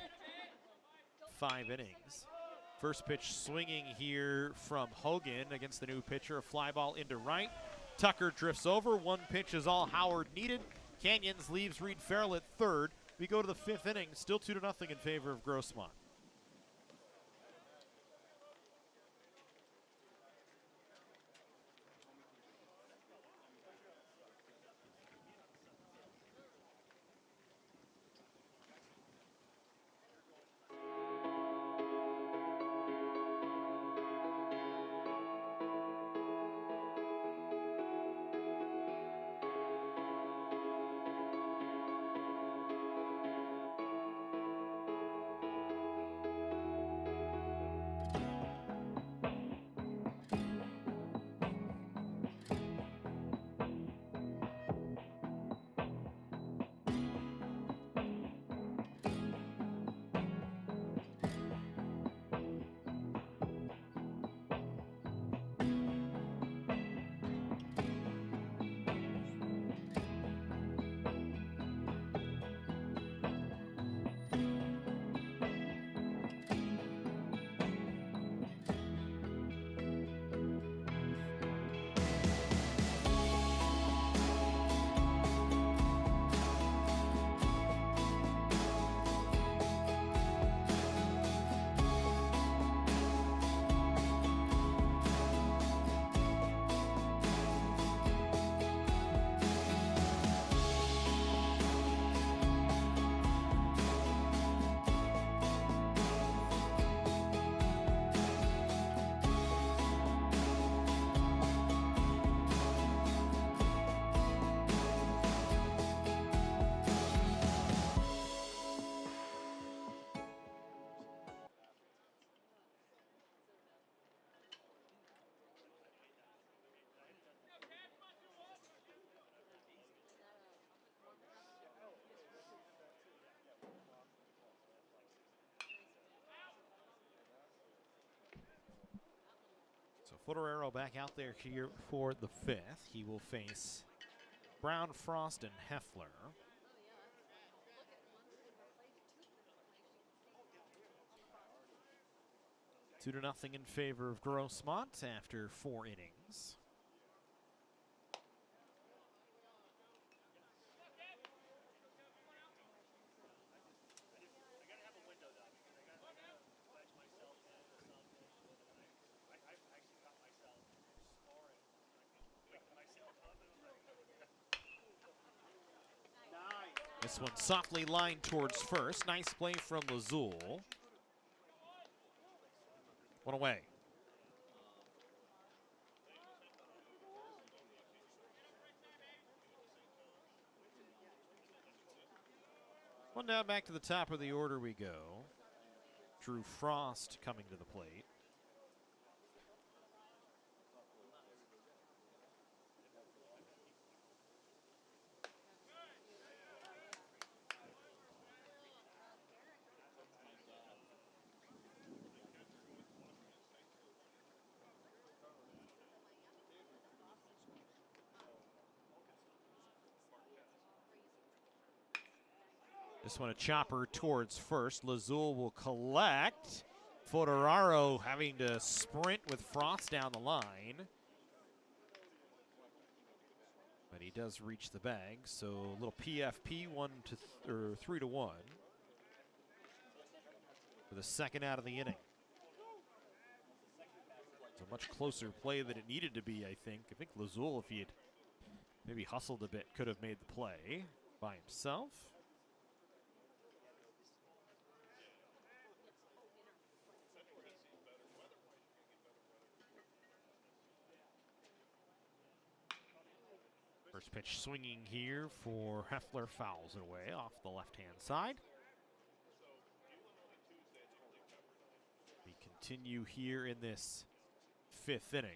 5 innings. First pitch swinging here from Hogan against the new pitcher. A fly ball into right. Tucker drifts over. 1 pitch is all Howard needed. Canyons leaves Reed Farrell at third. We go to the 5th inning, still 2-0 in favor of Grossmont. Footerero back out there here for the 5th. He will face Brown, Frost, and Heffler. Two to nothing in favor of Grossmont after 4 innings. This one softly lined towards first. Nice play from Lazul. One away. One down, back to the top of the order we go. Drew Frost coming to the plate. This one a chopper towards first. Lazul will collect. Footerero having to sprint with Frost down the line. But he does reach the bag, so a little PFP 3-1 for the second out of the inning. It's a much closer play than it needed to be, I think. I think Lazul, if he had maybe hustled a bit, could have made the play by himself. First pitch swinging here for Heffler, fouls it away off the left-hand side. We continue here in this 5th inning.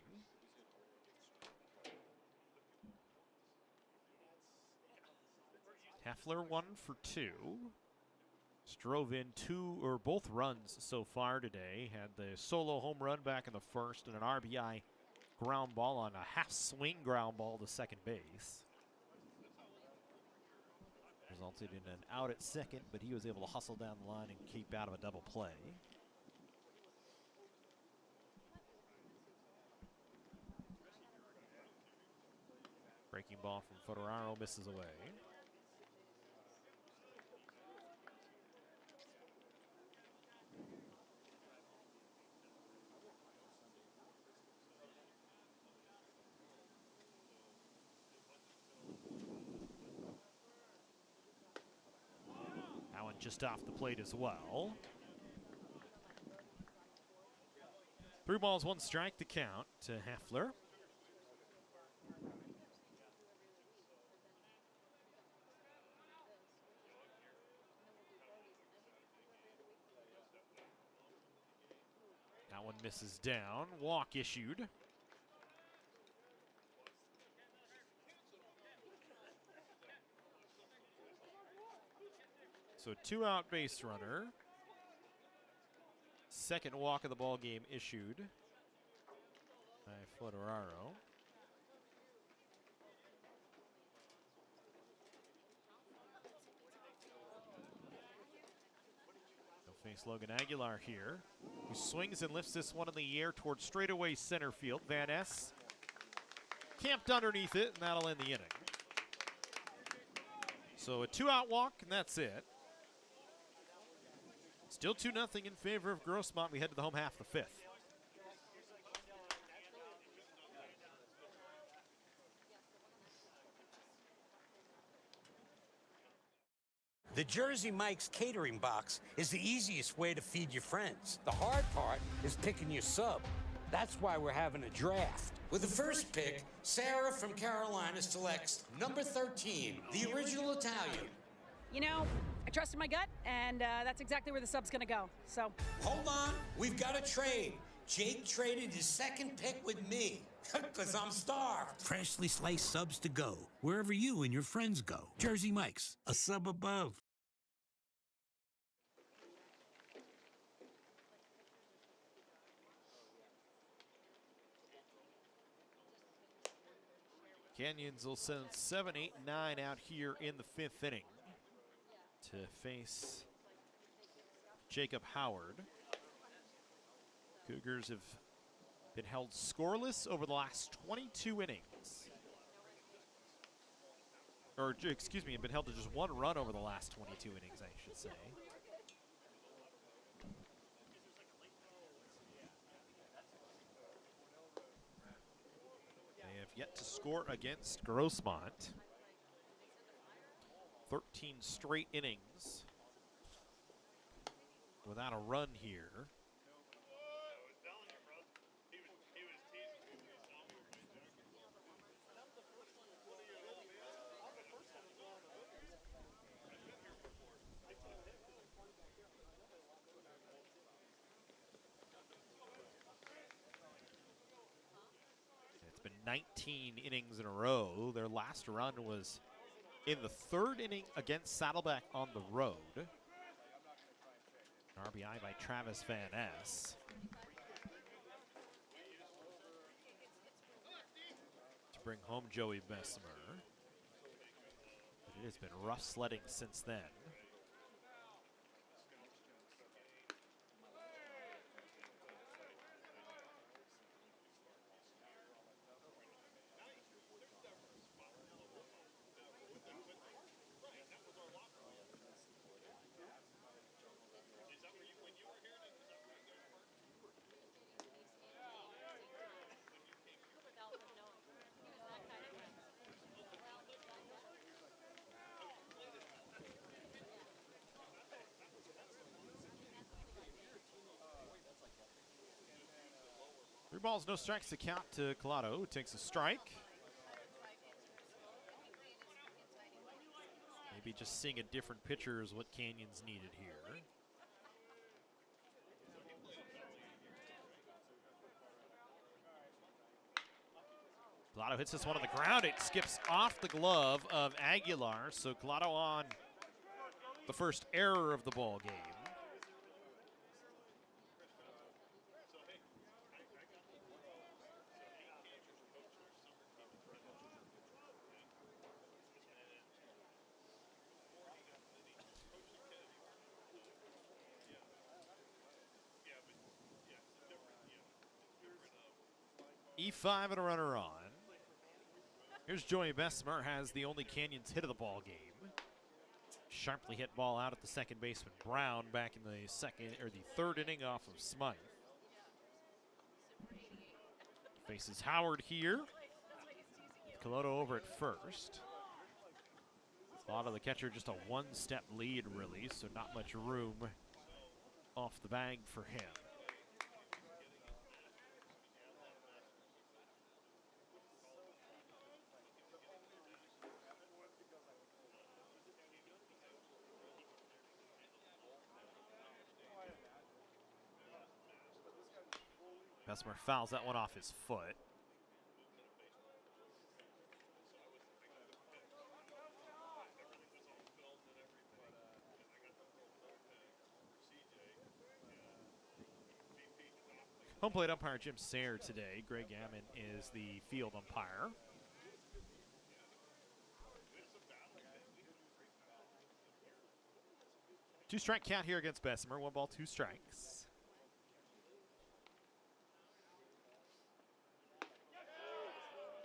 Heffler 1 for 2. Drove in both runs so far today. Had the solo home run back in the first and an RBI ground ball on a half swing ground ball to second base. Resulted in an out at second, but he was able to hustle down the line and keep out of a double play. Breaking ball from Footerero misses away. Just off the plate as well. 3 balls, 1 strike to count to Heffler. That one misses down. Walk issued. So 2-out base runner. Second walk of the ball game issued by Footerero. He'll face Logan Aguilar here, who swings and lifts this one in the air towards straightaway center field. Van Ness camped underneath it, and that'll end the inning. So a 2-out walk, and that's it. Still 2-0 in favor of Grossmont. We head to the home half of the 5th. The Jersey Mike's catering box is the easiest way to feed your friends. The hard part is picking your sub. That's why we're having a draft. With the first pick, Sarah from Carolina selects number 13, the original Italian. You know, I trusted my gut, and that's exactly where the sub's going to go. So, Hold on, we've got a trade. Jake traded his second pick with me, because I'm starved. Freshly sliced subs to go, wherever you and your friends go. Jersey Mike's, a sub above. Canyons will send 7, 8, 9 out here in the 5th inning to face Jacob Howard. Cougars have been held scoreless over the last 22 innings. Or, excuse me, have been held to just 1 run over the last 22 innings, I should say. They have yet to score against Grossmont. 13 straight innings without a run here. It's been 19 innings in a row. Their last run was in the 3rd inning against Saddleback on the road. An RBI by Travis Van Ness. To bring home Joey Bessemer. But it has been rough sledding since then. Three balls, no strikes to count to Collado, who takes a strike. Maybe just seeing a different pitcher is what Canyons needed here. Collado hits this one on the ground. It skips off the glove of Aguilar, so Collado on the first error of the ball game. E5 and a runner on. Here's Joey Bessemer, has the only Canyons hit of the ball game. Sharply hit ball out at the second baseman Brown back in the 3rd inning off of Smythe. Faces Howard here. Collado over at first. Collado, the catcher, just a 1-step lead really, so not much room off the bag for him. Bessemer fouls that one off his foot. Home plate umpire Jim Sayre today. Greg Gammon is the field umpire. Two-strike count here against Bessemer. 1 ball, 2 strikes.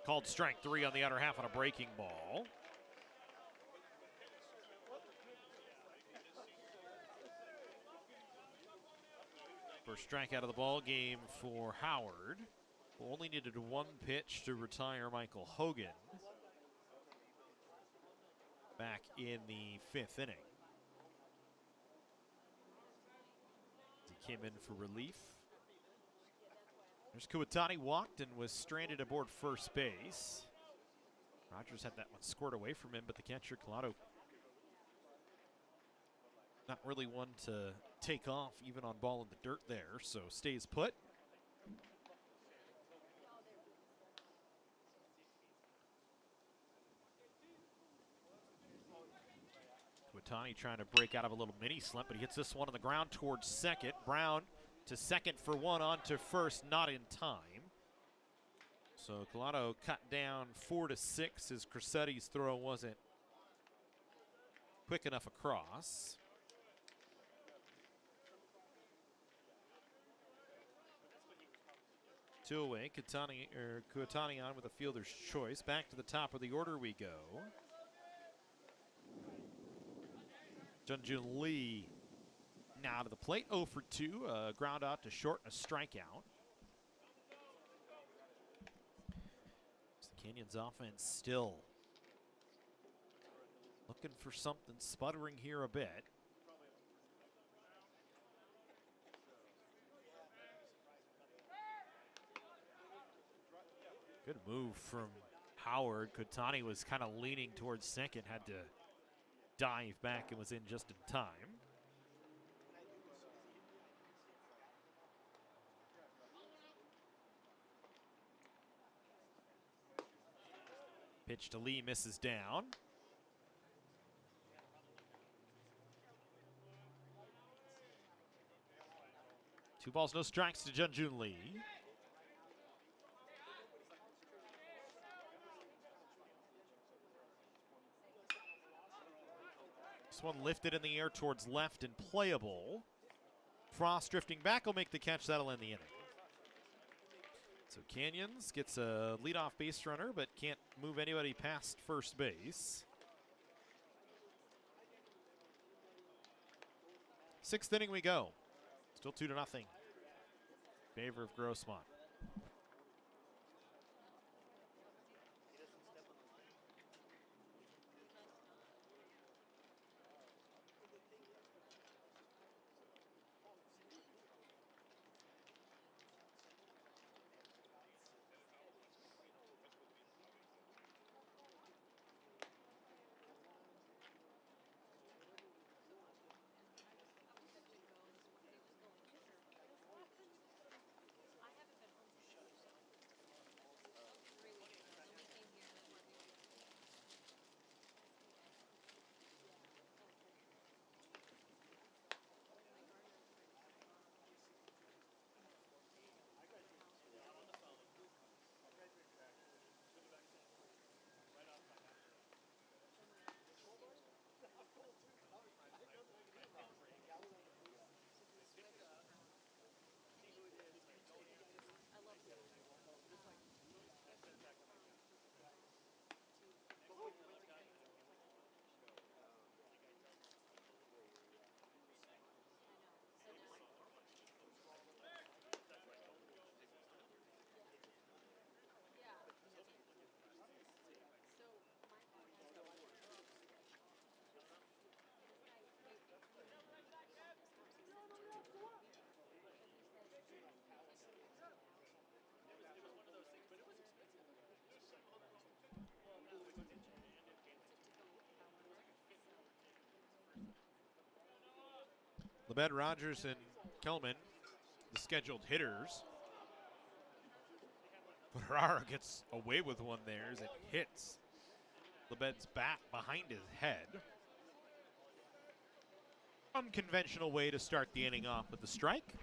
Called strike 3 on the outer half on a breaking ball. First strikeout of the ball game for Howard, who only needed 1 pitch to retire Michael Hogan back in the 5th inning. He came in for relief. There's Kuwatani, walked and was stranded aboard first base. Rogers had that one scored away from him, but the catcher, Collado, not really one to take off even on ball in the dirt there, so stays put. Kuwatani trying to break out of a little mini slump, but he hits this one on the ground towards second. Brown to second for 1, on to first, not in time. So Collado cut down 4-6 as Cressetti's throw wasn't quick enough across. Two away, Kuatani on with a fielder's choice. Back to the top of the order we go. Junjun Lee now to the plate, 0 for 2, ground out to short and a strikeout. The Canyons offense still looking for something, sputtering here a bit. Good move from Howard. Kotani was kind of leaning towards second, had to dive back and was in just in time. Pitch to Lee, misses down. Two balls, no strikes to Junjun Lee. This one lifted in the air towards left and playable. Frost drifting back will make the catch. That'll end the inning. So Canyons gets a leadoff base runner, but can't move anybody past first base. Sixth inning we go. Still 2-0. Favor of Grossmont. Labed, Rogers, and Kelman, the scheduled hitters. Ferrara gets away with one there as it hits Labed's bat behind his head. Unconventional way to start the inning off with the strike.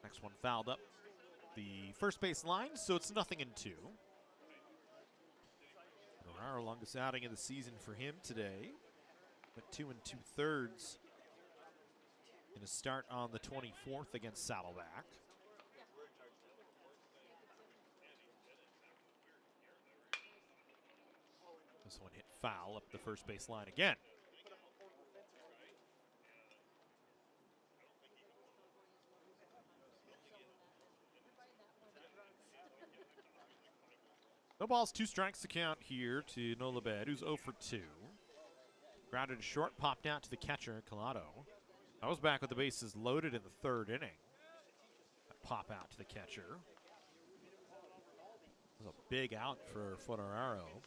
Next one fouled up the first base line, so it's 0-2. Our longest outing of the season for him today. Went 2 2/3 in a start on the 24th against Saddleback. This one hit foul up the first base line again. No balls, 2 strikes to count here to Noah Labed, who's 0 for 2. Grounded short, popped out to the catcher, Collado. I was back with the bases loaded in the third inning. That pop out to the catcher. It was a big out for Ferraro.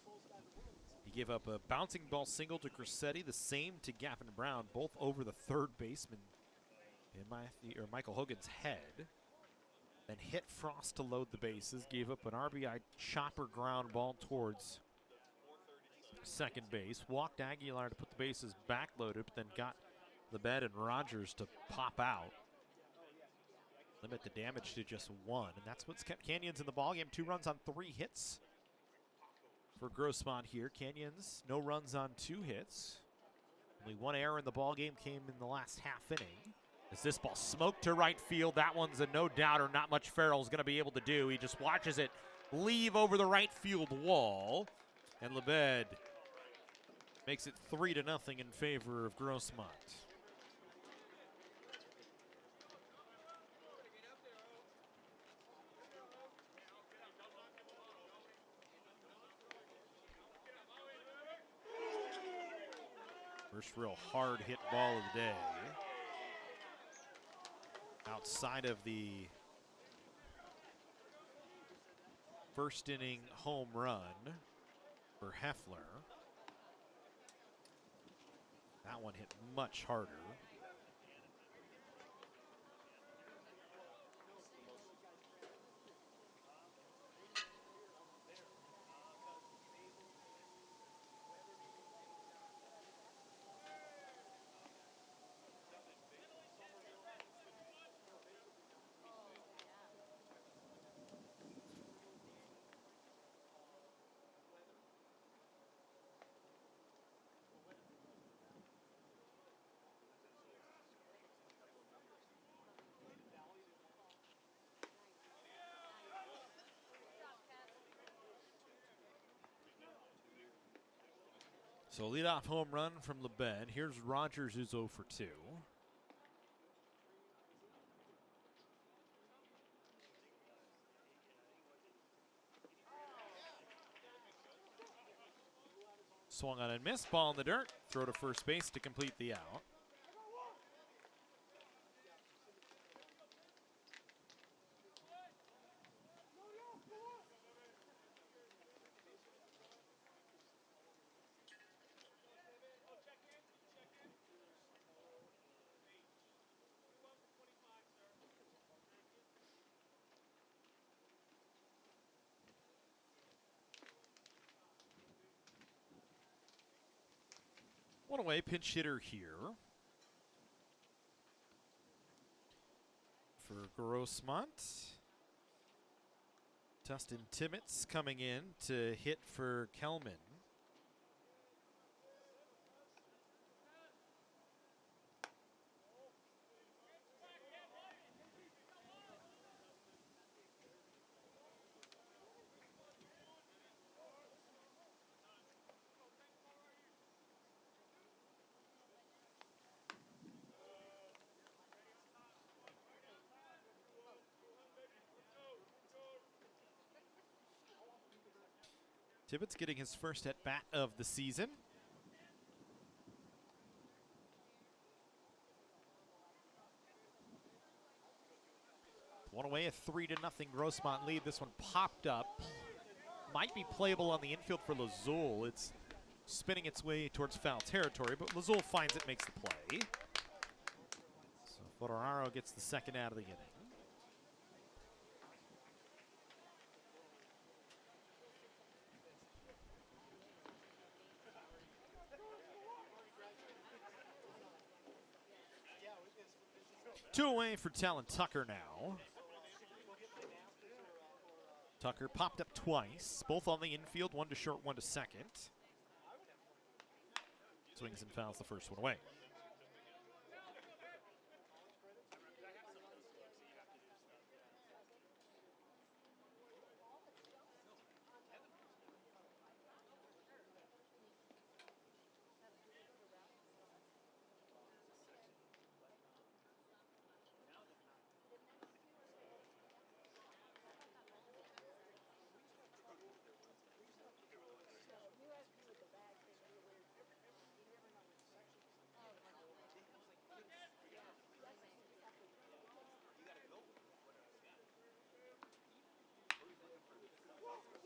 He gave up a bouncing ball single to Cressetti, the same to Gavin Brown, both over the third baseman in Michael Hogan's head. Then hit Frost to load the bases, gave up an RBI chopper ground ball towards second base. Walked Aguilar to put the bases back loaded, but then got Lebed and Rogers to pop out. Limit the damage to just 1, and that's what's kept Canyons in the ballgame. 2 runs on 3 hits for Grossmont here. Canyons, no runs on 2 hits. Only 1 error in the ballgame came in the last half inning. As this ball smoked to right field, that one's a no-doubter. Not much Farrell's going to be able to do. He just watches it leave over the right field wall, and Lebed makes it 3-0 in favor of Grossmont. First real hard hit ball of the day. Outside of the first inning home run for Heffler. That one hit much harder. So leadoff home run from Lebed. Here's Rogers, who's 0 for 2. Swung on and missed. Ball in the dirt. Throw to first base to complete the out. One away, pinch hitter here for Grossmont. Dustin Timmets coming in to hit for Kelman. Tibbetts getting his first at-bat of the season. One away, a 3-0 Grossmont lead. This one popped up. Might be playable on the infield for Lazul. It's spinning its way towards foul territory, but Lazul finds it, makes the play. So Ferraro gets the second out of the inning. Two away for Talon Tucker now. Tucker popped up twice, both on the infield, one to short, one to second. Swings and fouls the first one away.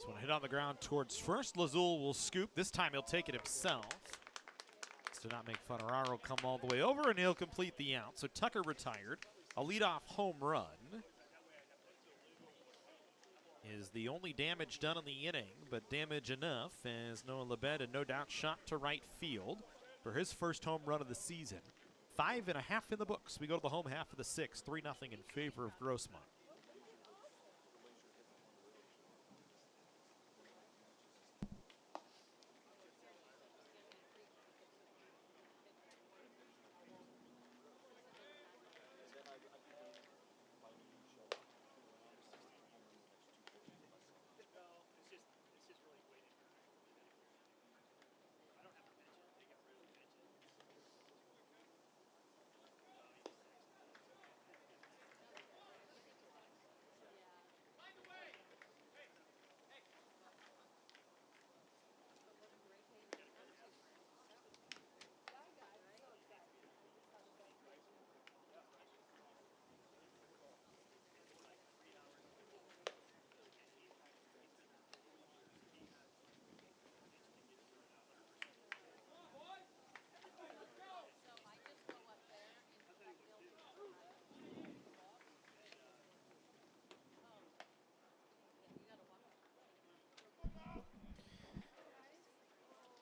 This one hit on the ground towards first. Lazul will scoop. This time he'll take it himself. To not make Ferraro come all the way over, and he'll complete the out. So Tucker retired. A leadoff home run. is the only damage done in the inning, but damage enough as Noah Lebed, a no doubt shot to right field for his first home run of the season. 5.5 in the books. We go to the home half of the sixth, 3-0 in favor of Grossmont.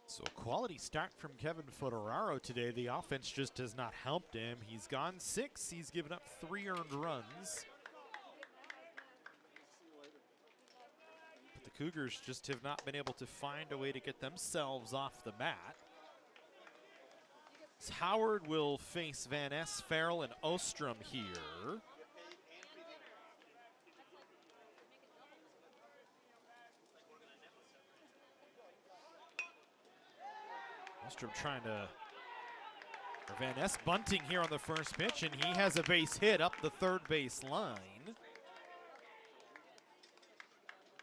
So a quality start from Kevin Fotoraro today. The offense just has not helped him. He's gone 6. He's given up 3 earned runs. But the Cougars just have not been able to find a way to get themselves off the mat. So Howard will face Van Ness, Farrell, and Ostrom here. Ostrom trying to, or Van Ness bunting here on the first pitch, and he has a base hit up the third base line.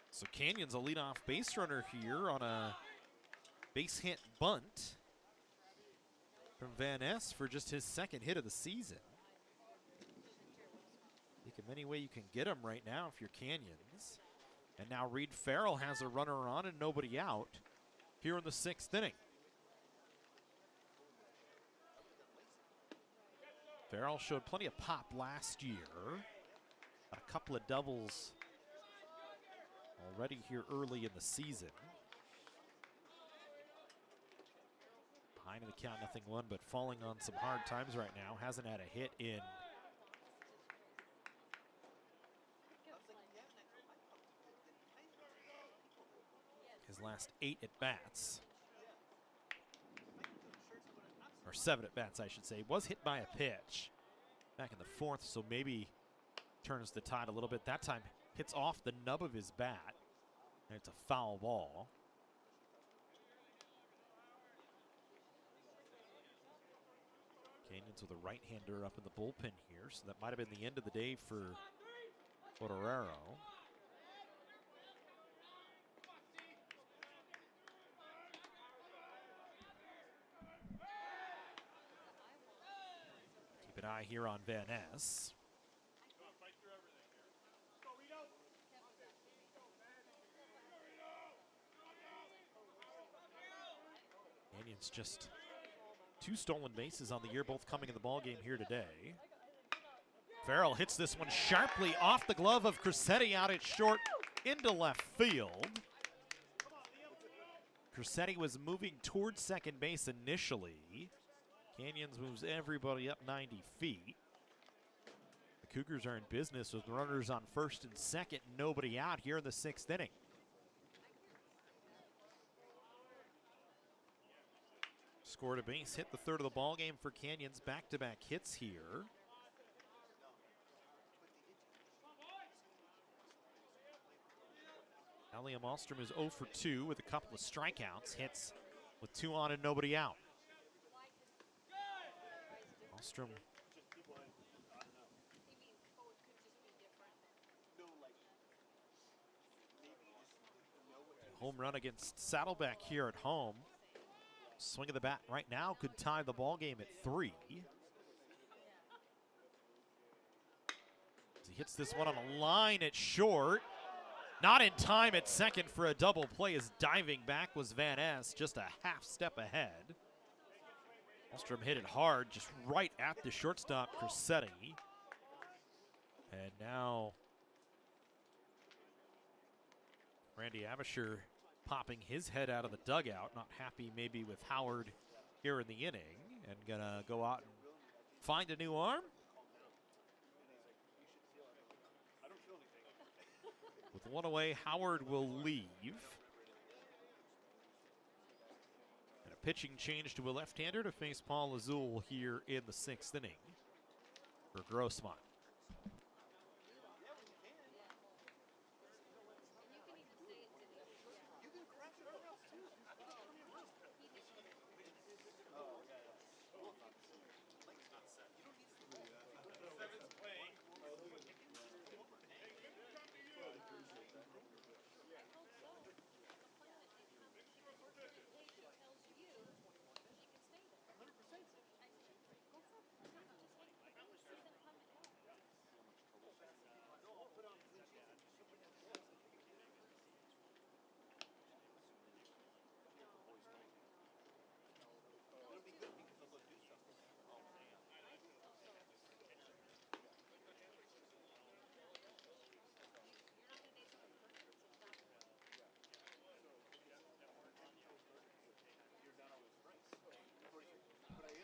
So Canyon's a leadoff base runner here on a base hit bunt from Van Ness for just his second hit of the season. Think of any way you can get him right now if you're Canyons. And now Reed Farrell has a runner on and nobody out here in the 6th inning. Farrell showed plenty of pop last year. Got a couple of doubles already here early in the season. Behind in the count, 0-1, but falling on some hard times right now. Hasn't had a hit in his last 8 at-bats. Or 7 at-bats, I should say. Was hit by a pitch back in the 4th, so maybe turns the tide a little bit. That time hits off the nub of his bat, and it's a foul ball. Canyons with a right-hander up in the bullpen here, so that might have been the end of the day for Fotoraro. Keep an eye here on Van Ness. Canyons just 2 stolen bases on the year, both coming in the ball game here today. Farrell hits this one sharply off the glove of Crissetti out at short into left field. Crissetti was moving towards second base initially. Canyons moves everybody up 90 feet. The Cougars are in business with runners on first and second, nobody out here in the 6th inning. Scored a base hit, the 3rd of the ball game for Canyons. Back-to-back hits here. Liam Ostrom is 0 for 2 with a couple of strikeouts. Hits with 2 on and nobody out. Ostrom home run against Saddleback here at home. Swing of the bat right now could tie the ball game at 3. As he hits this one on a line at short. Not in time at second for a double play, as diving back was Van Ness, just a half step ahead. Ostrom hit it hard, just right at the shortstop, Crissetti. And now Randy Abisher popping his head out of the dugout, not happy maybe with Howard here in the inning, and gonna go out and find a new arm. With one away, Howard will leave. And a pitching change to a left-hander to face Paul Azul here in the 6th inning for Grossmont.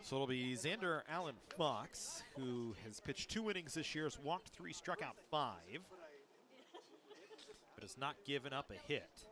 So it'll be Xander Allen Fox, who has pitched 2 innings this year, has walked 3, struck out 5, but has not given up a hit.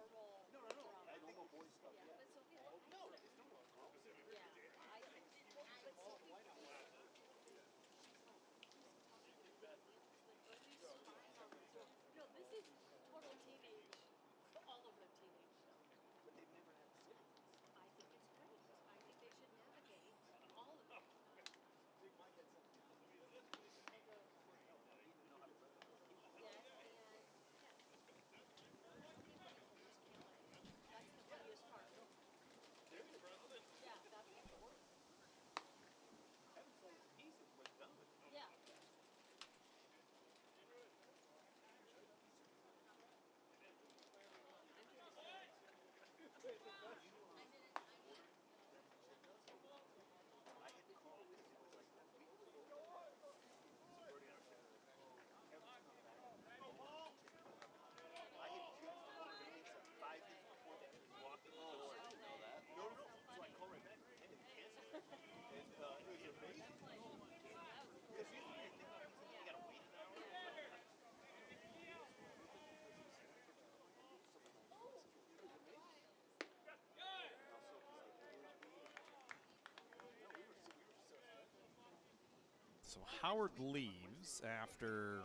So Howard leaves after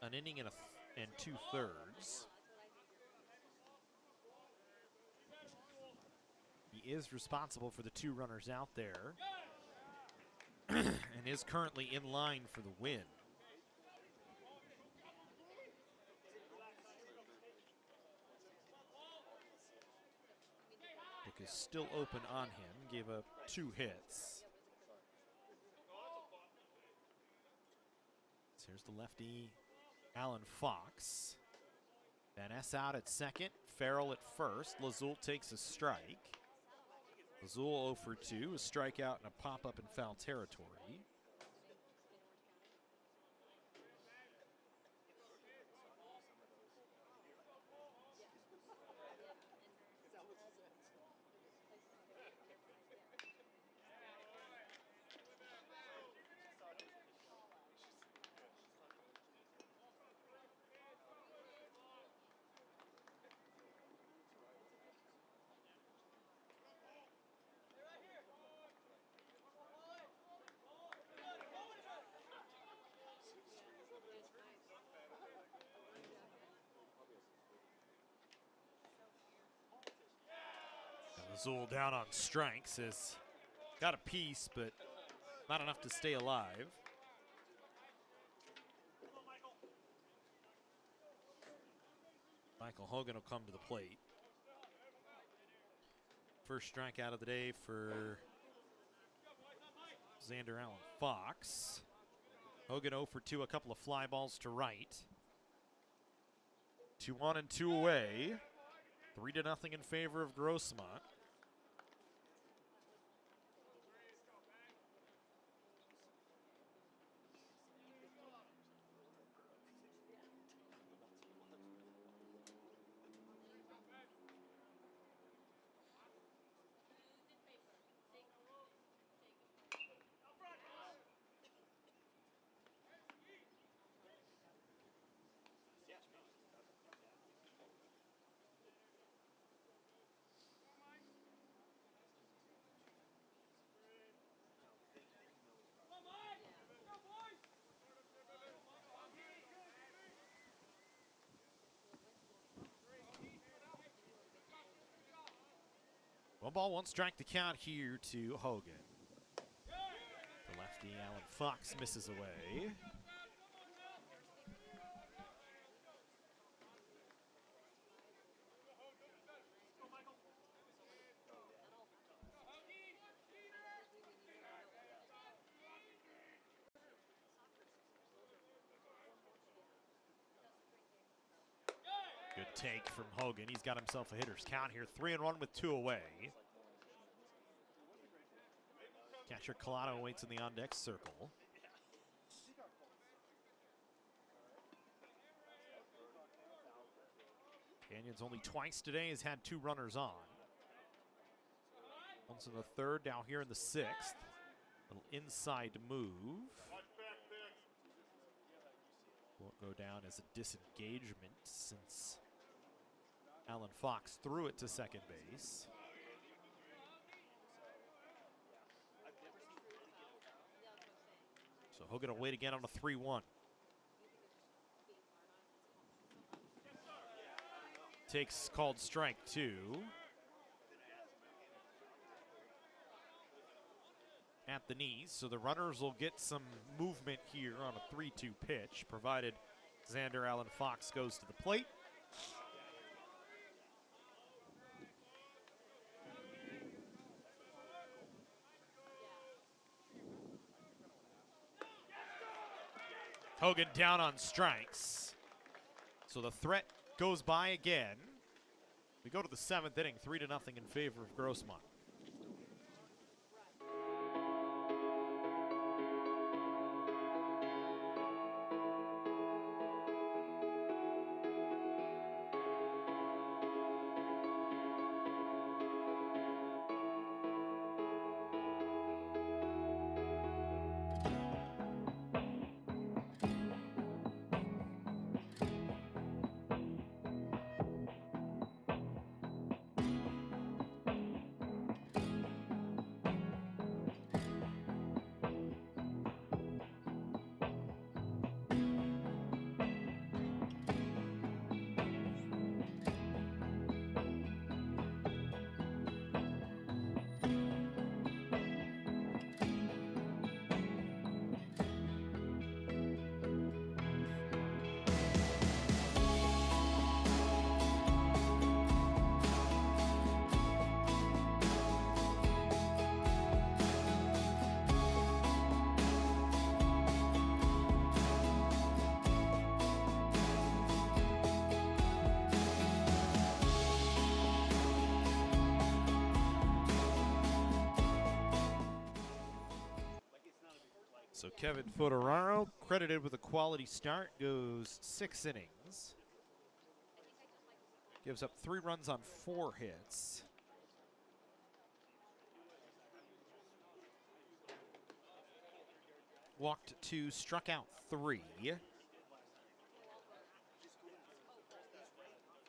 an inning and 2/3. He is responsible for the 2 runners out there and is currently in line for the win. Book is still open on him, gave up 2 hits. So here's the lefty, Allen Fox. Van Ness out at second, Farrell at first. Lazul takes a strike. Lazul 0 for 2, a strikeout and a pop-up in foul territory. Azul down on strikes, has got a piece, but not enough to stay alive. Michael Hogan will come to the plate. First strikeout of the day for Xander Allen Fox. Hogan 0 for 2, a couple of fly balls to right. 2 on and 2 away. 3-0 in favor of Grossmont. One ball, one strike to count here to Hogan. The lefty Alan Fox misses away. Good take from Hogan. He's got himself a hitter's count here. 3-1 with 2 away. Catcher Collado waits in the on-deck circle. Canyon's only twice today has had 2 runners on. Once in the 3rd, now here in the 6th. Little inside move. Won't go down as a disengagement since Alan Fox threw it to second base. So Hogan will wait again on a 3-1. Takes called strike 2. At the knees, so the runners will get some movement here on a 3-2 pitch, provided Xander Allen Fox goes to the plate. Hogan down on strikes. So the threat goes by again. We go to the 7th inning, 3-0 in favor of Grossmont. So Kevin Fotoraro, credited with a quality start, goes 6 innings. Gives up 3 runs on 4 hits. Walked 2, struck out 3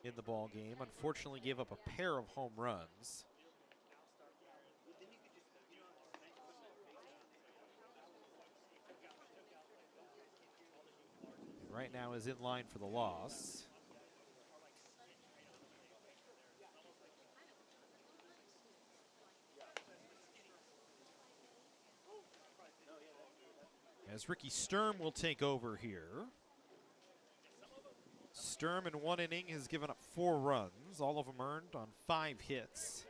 in the ball game. Unfortunately gave up a pair of home runs. Right now is in line for the loss. As Ricky Sturm will take over here. Sturm in 1 inning has given up 4 runs, all of them earned on 5 hits.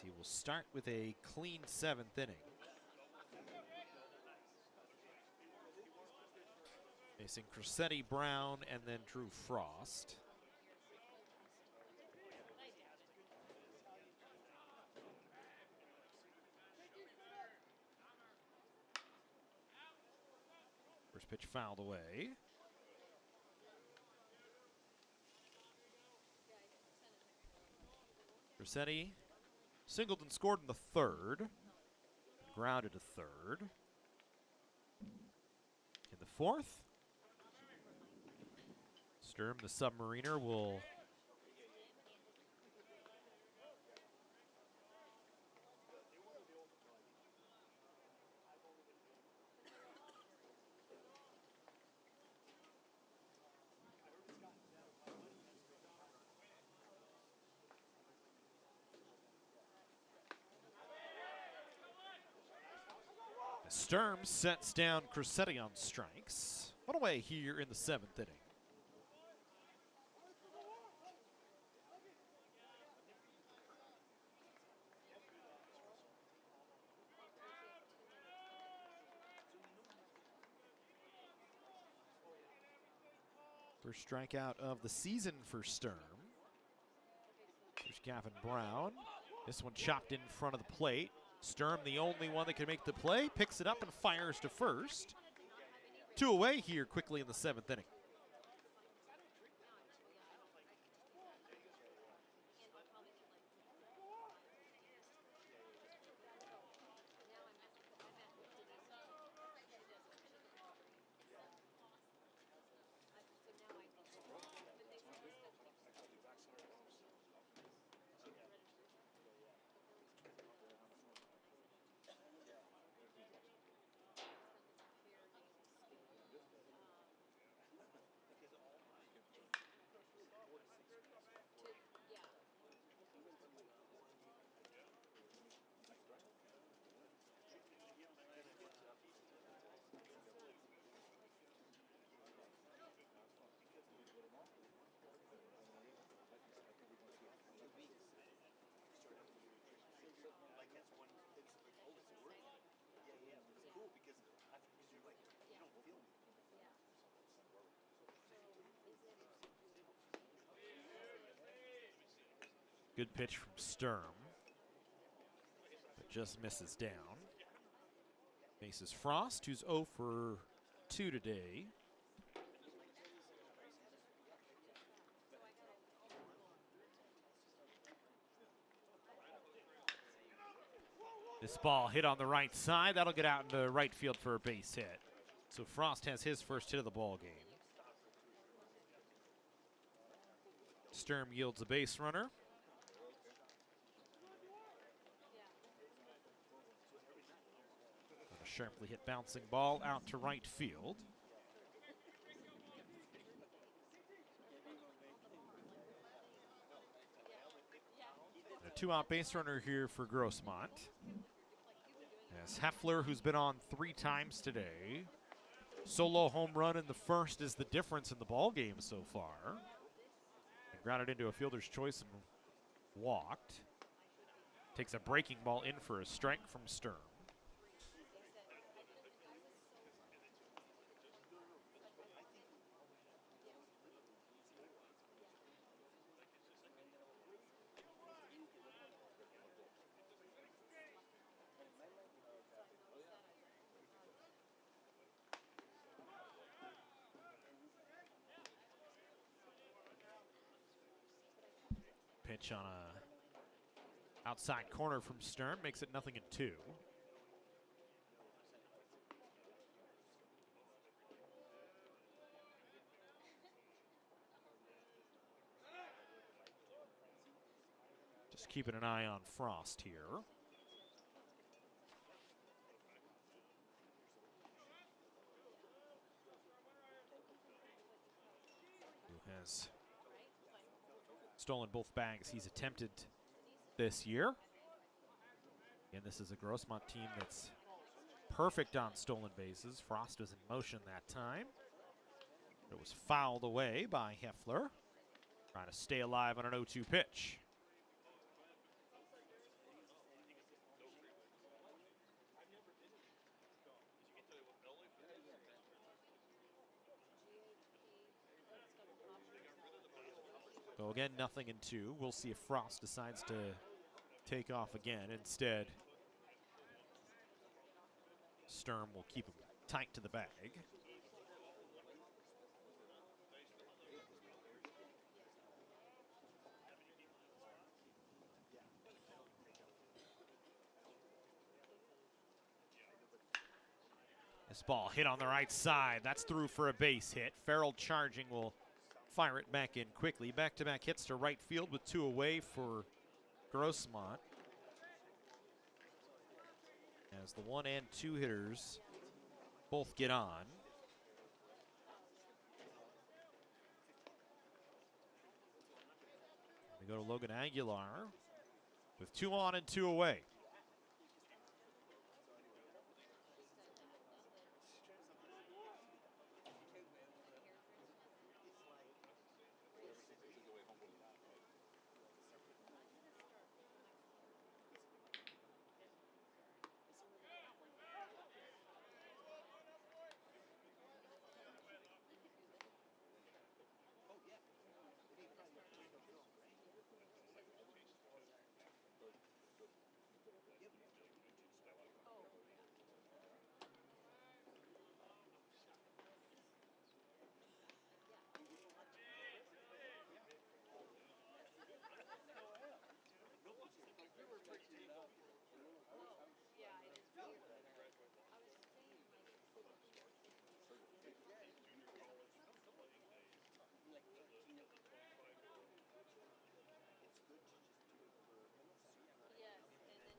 He will start with a clean 7th inning. Facing Cressetti, Brown, and then Drew Frost. First pitch fouled away. Cressetti singled and scored in the 3rd. Grounded to 3rd. In the 4th, Sturm, the Submariner, will Sturm sets down Cressetti on strikes. One away here in the 7th inning. First strikeout of the season for Sturm. There's Gavin Brown. This one chopped in front of the plate. Sturm, the only one that can make the play, picks it up and fires to first. 2 away here quickly in the 7th inning. Good pitch from Sturm, but just misses down. Faces Frost, who's 0 for 2 today. This ball hit on the right side. That'll get out into right field for a base hit. So Frost has his first hit of the ball game. Sturm yields a base runner. A sharply hit bouncing ball out to right field. And a 2-out base runner here for Grossmont. As Heffler, who's been on 3 times today. Solo home run in the first is the difference in the ball game so far. And grounded into a fielder's choice and walked. Takes a breaking ball in for a strike from Sturm. Pitch on a outside corner from Sturm makes it 0-2. Just keeping an eye on Frost here. Who has stolen both bags he's attempted this year. And this is a Grossmont team that's perfect on stolen bases. Frost was in motion that time. It was fouled away by Heffler. Trying to stay alive on an 0-2 pitch. So again, 0-2. We'll see if Frost decides to take off again. Instead, Sturm will keep him tight to the bag. This ball hit on the right side. That's through for a base hit. Farrell charging will fire it back in quickly. Back-to-back hits to right field with 2 away for Grossmont. As the 1 and 2 hitters both get on. We go to Logan Aguilar with 2 on and 2 away.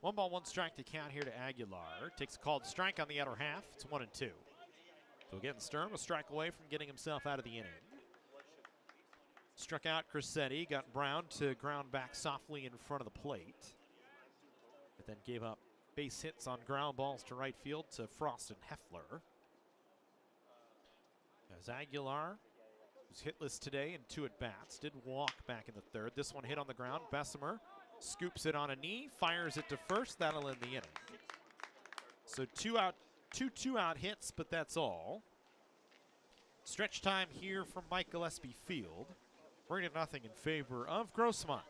1 ball, 1 strike to count here to Aguilar. Takes a called strike on the outer half. It's 1-2. So again, Sturm a strike away from getting himself out of the inning. Struck out Cressetti, got Brown to ground back softly in front of the plate. But then gave up base hits on ground balls to right field to Frost and Heffler. As Aguilar, who's hitless today in 2 at-bats, did walk back in the third. This one hit on the ground. Bessemer scoops it on a knee, fires it to first. That'll end the inning. So 2 2-out hits, but that's all. Stretch time here from Mike Gillespie Field. 3-0 in favor of Grossmont.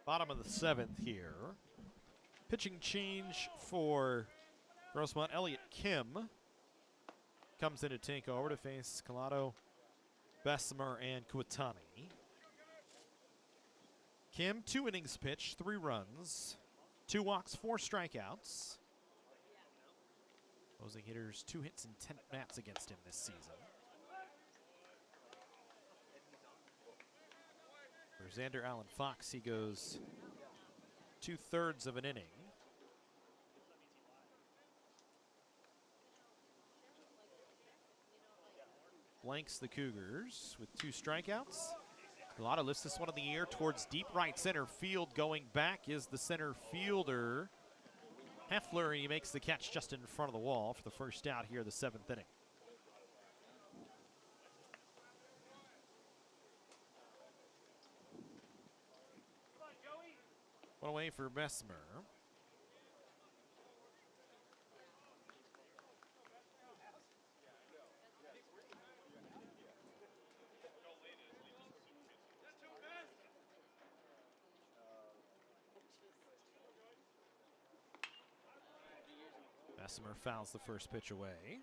Bottom of the 7th here. Pitching change for Grossmont. Elliott Kim comes in to take over to face Collado, Bessemer, and Kuatani. Kim, 2 innings pitched, 3 runs, 2 walks, 4 strikeouts. Opposing hitters 2 hits and 10 at-bats against him this season. For Xander Allen Fox, he goes 2/3 of an inning. Blanks the Cougars with 2 strikeouts. Collado lifts this one in the air towards deep right center field. Going back is the center fielder, Heffler, and he makes the catch just in front of the wall for the first out here, the 7th inning. One away for Bessemer. Bessemer fouls the first pitch away.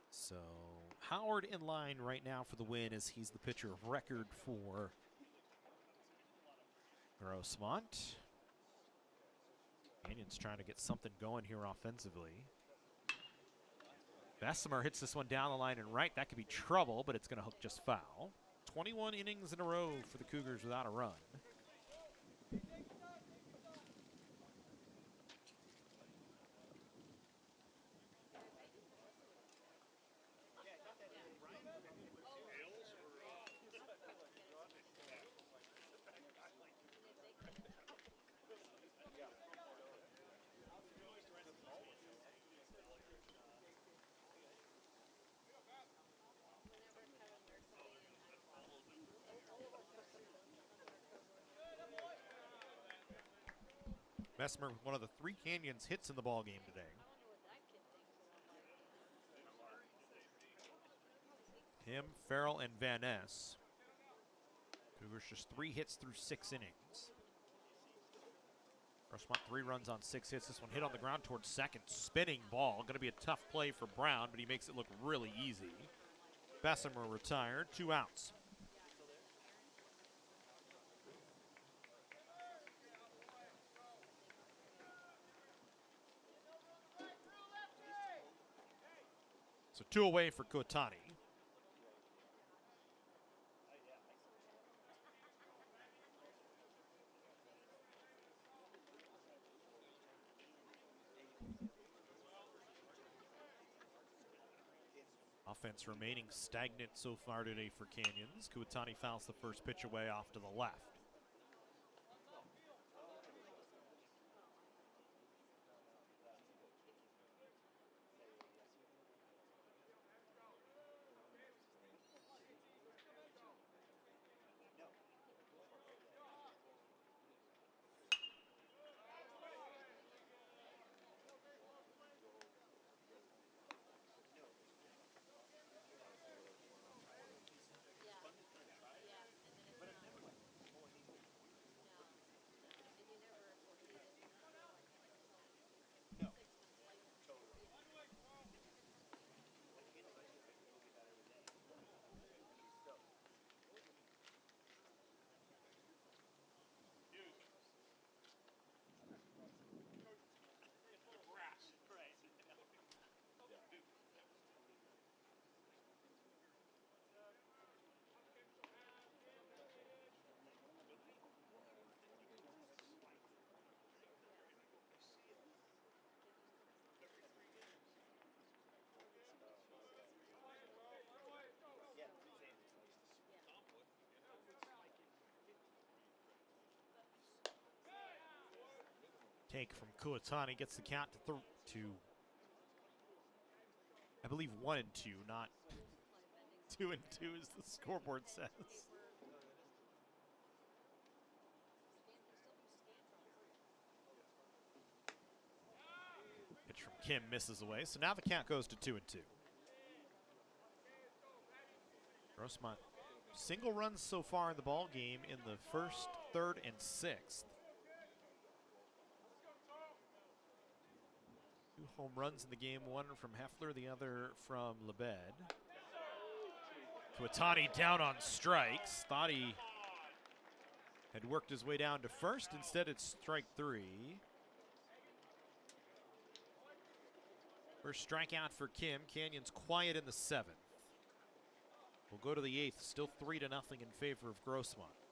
So Howard in line right now for the win, as he's the pitcher of record for Grossmont. Canyon's trying to get something going here offensively. Bessemer hits this one down the line and right. That could be trouble, but it's going to hook just foul. 21 innings in a row for the Cougars without a run. Bessemer with one of the 3 Canyons hits in the ball game today. Him, Farrell, and Van Ness. Cougars just 3 hits through 6 innings. Grossmont 3 runs on 6 hits. This one hit on the ground towards second. Spinning ball. Going to be a tough play for Brown, but he makes it look really easy. Bessemer retired. 2 outs. So 2 away for Kotani. Offense remaining stagnant so far today for Canyons. Kotani fouls the first pitch away off to the left. Take from Kotani gets the count to I believe 1-2, not 2-2 as the scoreboard says. Pitch from Kim misses away, so now the count goes to 2-2. Grossmont single runs so far in the ball game in the first, third, and sixth. 2 home runs in the game, one from Heffler, the other from Lebed. Kotani down on strikes. Thought he had worked his way down to first. Instead, it's strike 3. First strikeout for Kim. Canyons quiet in the 7th. We'll go to the 8th. Still 3-0 in favor of Grossmont.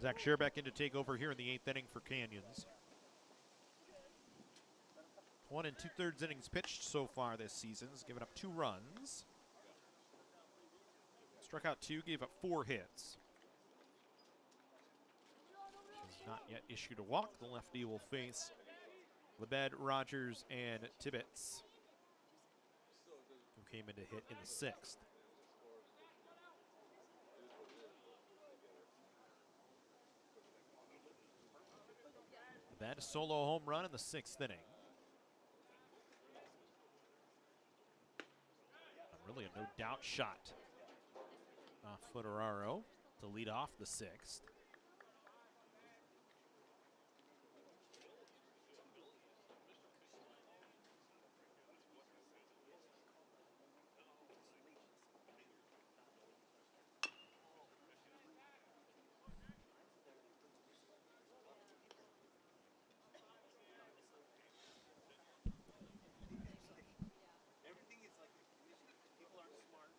Zach Scherbeck in to take over here in the 8th inning for Canyons. 1 2/3 innings pitched so far this season. He's given up 2 runs. Struck out 2, gave up 4 hits. Has not yet issued a walk. The lefty will face Lebed, Rogers, and Tibbetts, who came in to hit in the 6th. Lebed, a solo home run in the 6th inning. Really a no-doubt shot off Footeraro to lead off the 6th.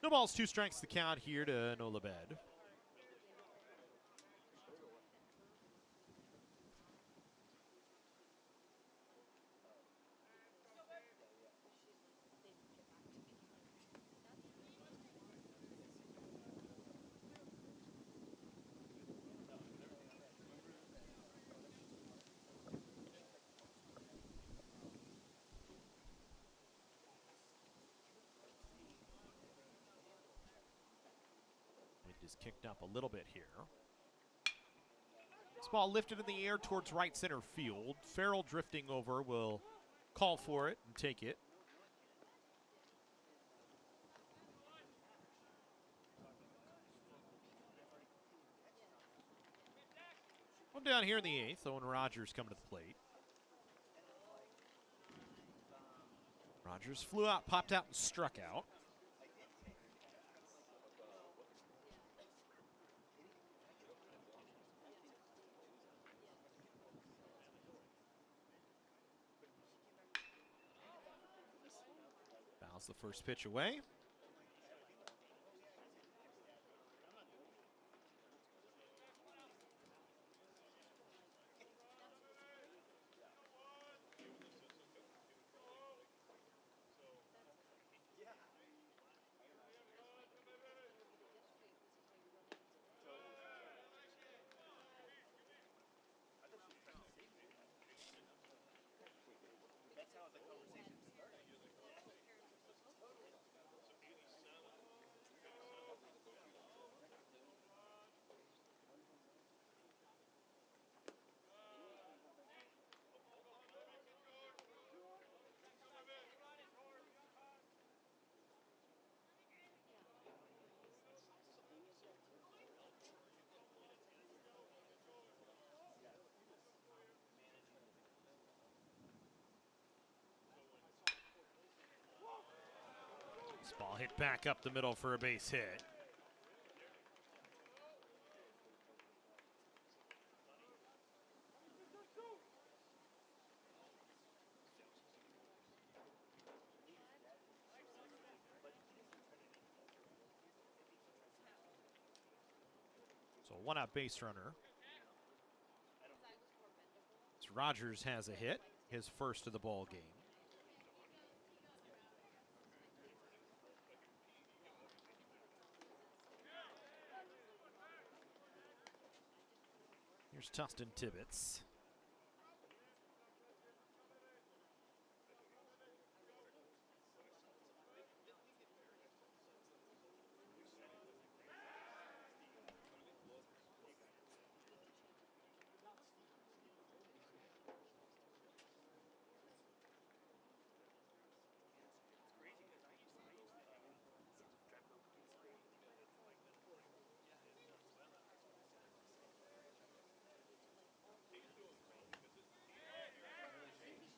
No balls, 2 strikes the count here to Nola Bed. Is kicked up a little bit here. This ball lifted in the air towards right center field. Farrell drifting over will call for it and take it. One down here in the 8th. Owen Rogers coming to the plate. Rogers flew out, popped out, and struck out. The first pitch away. This ball hit back up the middle for a base hit. So 1-out base runner. So Rogers has a hit, his first of the ball game. Here's Tustin Tibbetts.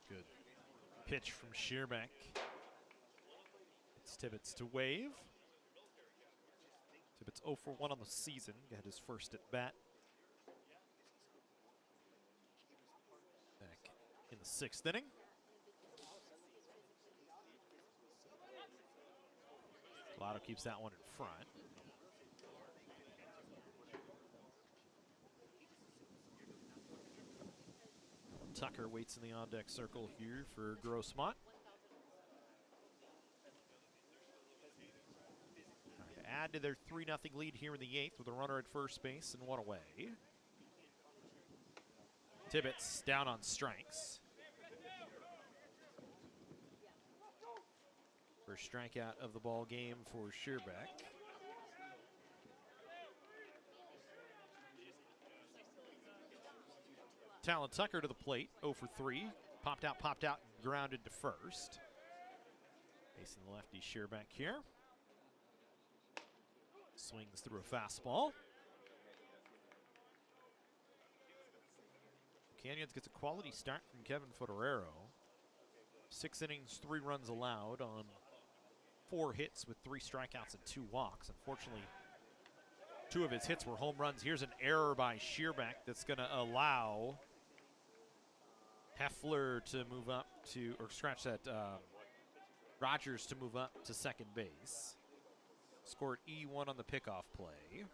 Good pitch from Scherbeck. It's Tibbetts to wave. Tibbetts 0 for 1 on the season. Got his first at bat. Back in the 6th inning. Lotto keeps that one in front. Tucker waits in the on-deck circle here for Grossmont. Trying to add to their 3-0 lead here in the 8th with a runner at first base and one away. Tibbetts down on strikes. First strikeout of the ball game for Shearbeck. Talon Tucker to the plate, 0 for 3. Popped out, grounded to first. Facing the lefty Shearbeck here. Swings through a fastball. Canyons gets a quality start from Kevin Fotorero. 6 innings, 3 runs allowed on 4 hits with 3 strikeouts and 2 walks. Unfortunately, 2 of his hits were home runs. Here's an error by Shearbeck that's going to allow Heffler to move up to, or scratch that, Rogers to move up to second base. Scored E1 on the pickoff play.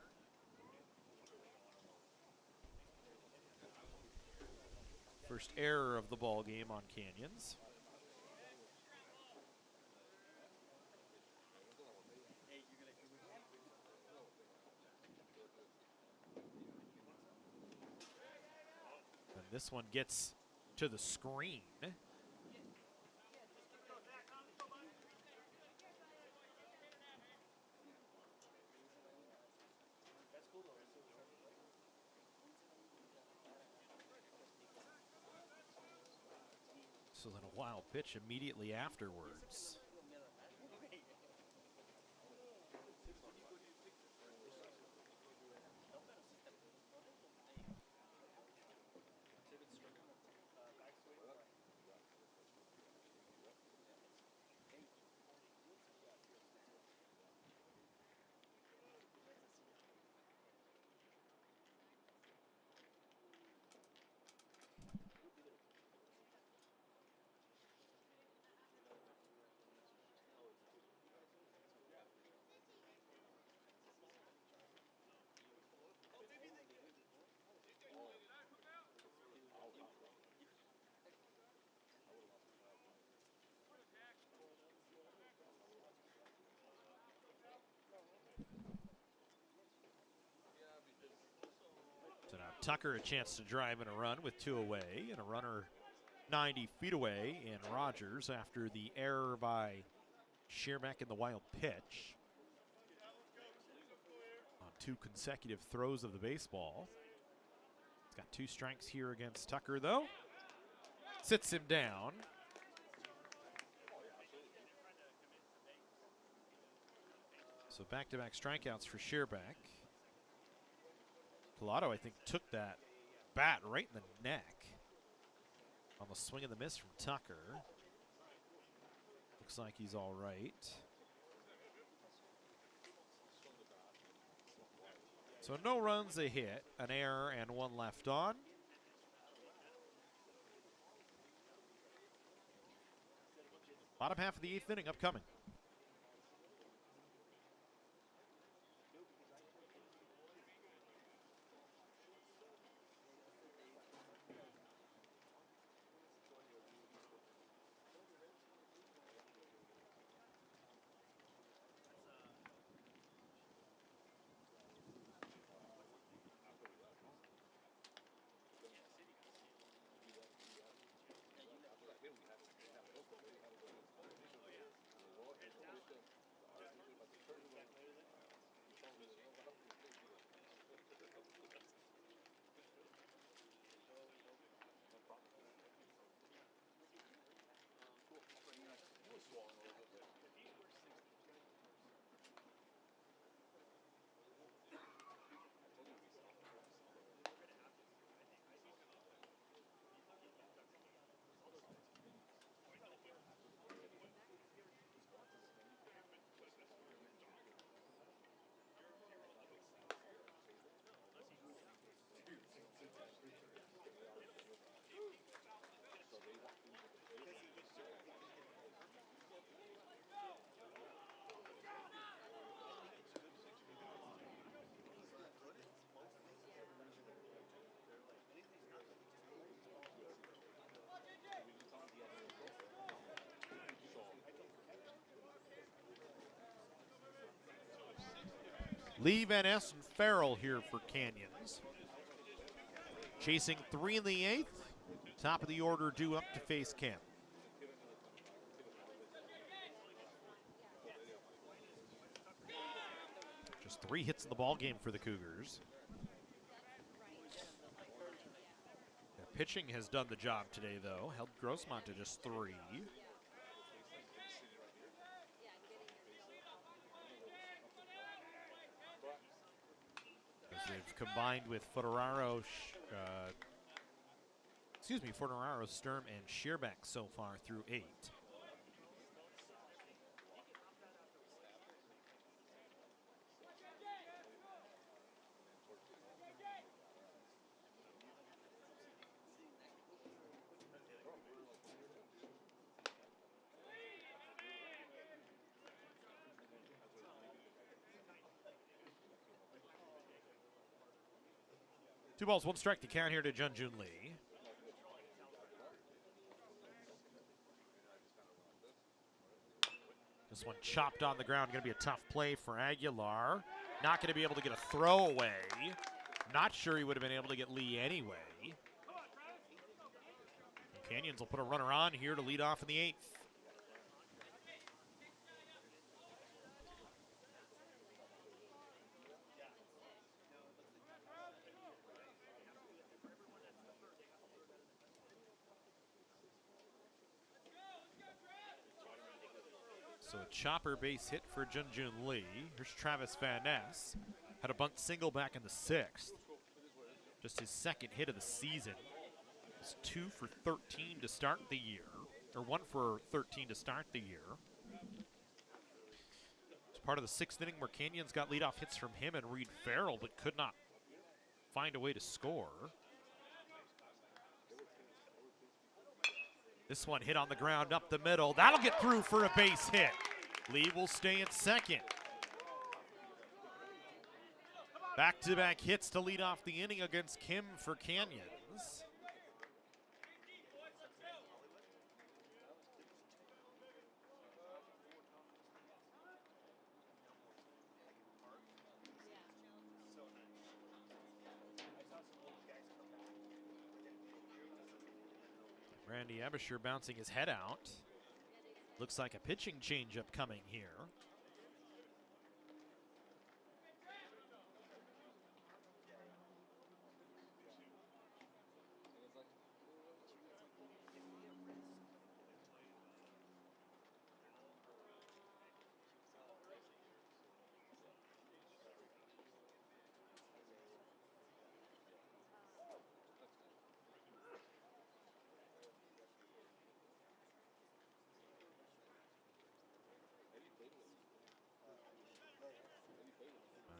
First error of the ball game on Canyons. And this one gets to the screen. So then a wild pitch immediately afterwards. So now Tucker a chance to drive in a run with 2 away, and a runner 90 feet away in Rogers after the error by Shearbeck in the wild pitch. On 2 consecutive throws of the baseball. He's got 2 strikes here against Tucker, though. Sits him down. So back-to-back strikeouts for Shearbeck. Collado, I think, took that bat right in the neck on the swing and the miss from Tucker. Looks like he's all right. So no runs, a hit, an error, and 1 left on. Bottom half of the 8th inning upcoming. Lee, Van Ness, and Farrell here for Canyons. Chasing 3 in the 8th. Top of the order due up to face Kim. Just 3 hits in the ball game for the Cougars. Their pitching has done the job today, though. Held Grossmont to just 3. As they've combined with Forneraro, Sturm, and Shearbeck so far through 8. Two balls, 1 strike to count here to Junjun Lee. This one chopped on the ground, going to be a tough play for Aguilar. Not going to be able to get a throw away. Not sure he would have been able to get Lee anyway. And Canyons will put a runner on here to lead off in the 8th. So a chopper base hit for Junjun Lee. Here's Travis Van Ness. Had a bunt single back in the 6th. Just his 2nd hit of the season. It's 2 for 13 to start the year. Or 1 for 13 to start the year. It's part of the 6th inning where Canyons got leadoff hits from him and Reed Farrell, but could not find a way to score. This one hit on the ground up the middle. That'll get through for a base hit. Lee will stay at 2nd. Back-to-back hits to lead off the inning against Kim for Canyons. Randy Abisher bouncing his head out. Looks like a pitching changeup coming here.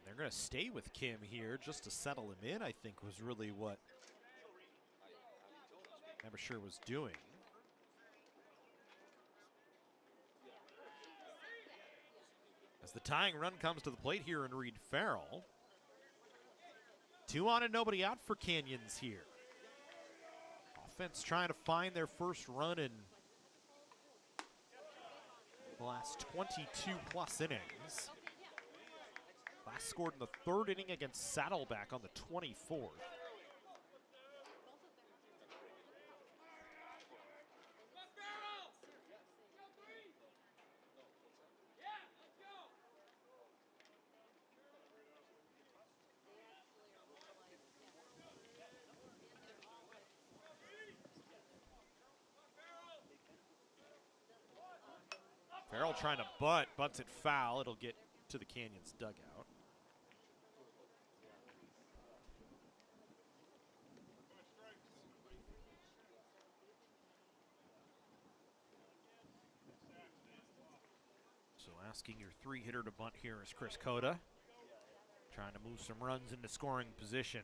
They're going to stay with Kim here just to settle him in, I think, was really what Abisher was doing. As the tying run comes to the plate here in Reed Farrell. 2 on and nobody out for Canyons here. Offense trying to find their first run in the last 22+ innings. Last scored in the 3rd inning against Saddleback on the 24th. Farrell trying to bunt, bunts it foul. It'll get to the Canyons dugout. So asking your 3-hitter to bunt here is Chris Cota. Trying to move some runs into scoring position.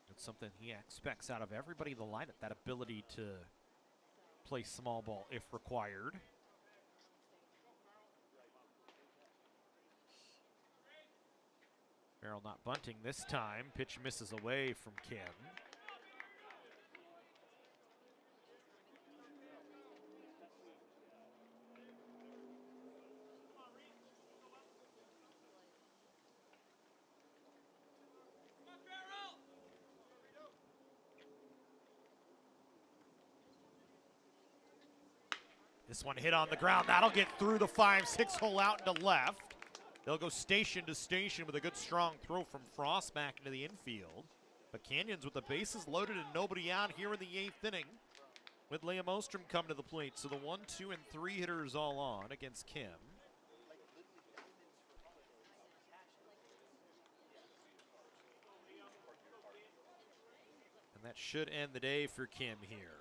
It's something he expects out of everybody in the lineup, that ability to play small ball if required. Farrell not bunting this time. Pitch misses away from Kim. This one hit on the ground. That'll get through the 5-6 hole out into left. They'll go station to station with a good strong throw from Frost back into the infield. But Canyons with the bases loaded and nobody out here in the 8th inning with Liam Ostrom coming to the plate. So the 1, 2, and 3 hitters all on against Kim. And that should end the day for Kim here.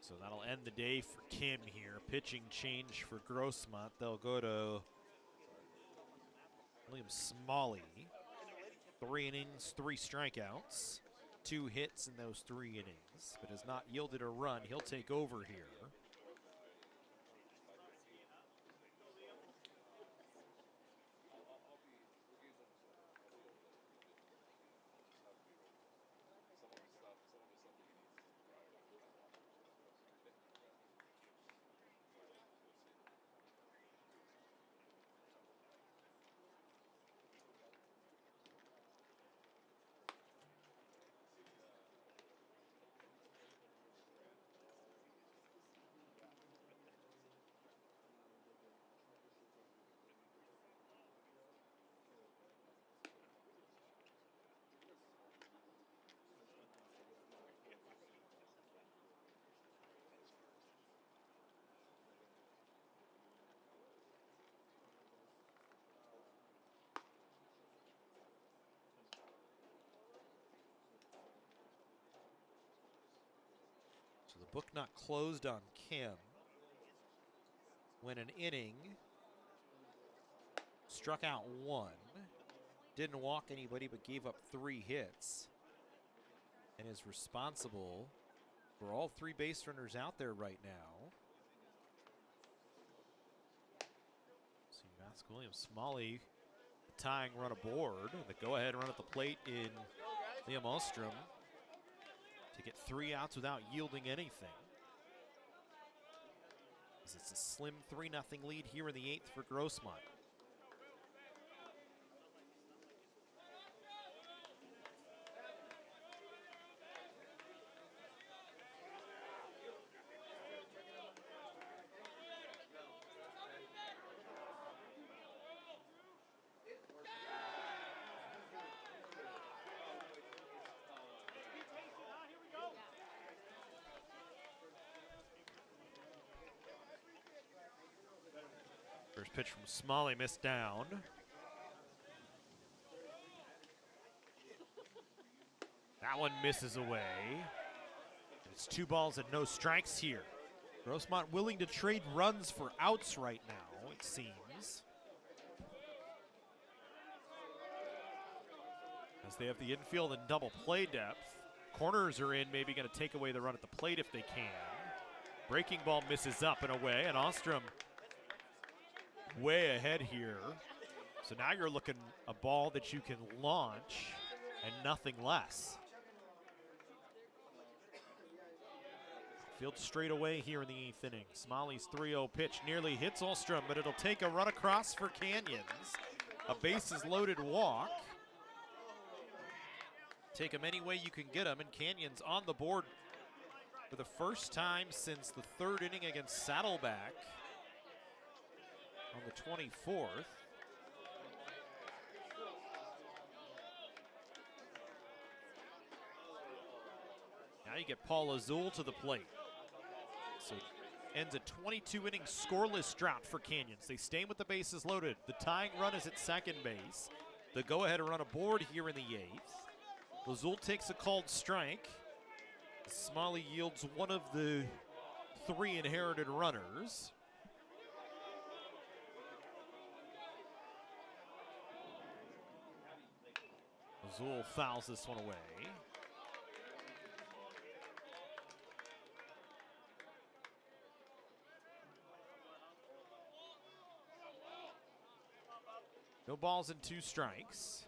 So that'll end the day for Kim here. Pitching change for Grossmont. They'll go to William Smalley. 3 innings, 3 strikeouts, 2 hits in those 3 innings, but has not yielded a run. He'll take over here. So the book not closed on Kim. When an inning, struck out 1, didn't walk anybody but gave up 3 hits, and is responsible for all 3 base runners out there right now. So you ask William Smalley, the tying run aboard, the go-ahead run at the plate in Liam Ostrom to get 3 outs without yielding anything. As it's a slim 3-0 lead here in the 8th for Grossmont. First pitch from Smalley missed down. That one misses away. It's 2 balls and no strikes here. Grossmont willing to trade runs for outs right now, it seems. As they have the infield and double play depth. Corners are in, maybe going to take away the run at the plate if they can. Breaking ball misses up and away, and Ostrom way ahead here. So now you're looking a ball that you can launch and nothing less. Field straight away here in the 8th inning. Smalley's 3-0 pitch nearly hits Ostrom, but it'll take a run across for Canyons. A bases loaded walk. Take him any way you can get him, and Canyons on the board for the first time since the 3rd inning against Saddleback on the 24th. Now you get Paul Azul to the plate. So ends a 22-inning scoreless drought for Canyons. They stay with the bases loaded. The tying run is at second base. The go-ahead run aboard here in the 8th. Azul takes a called strike. Smalley yields one of the 3 inherited runners. Azul fouls this one away. No balls and 2 strikes.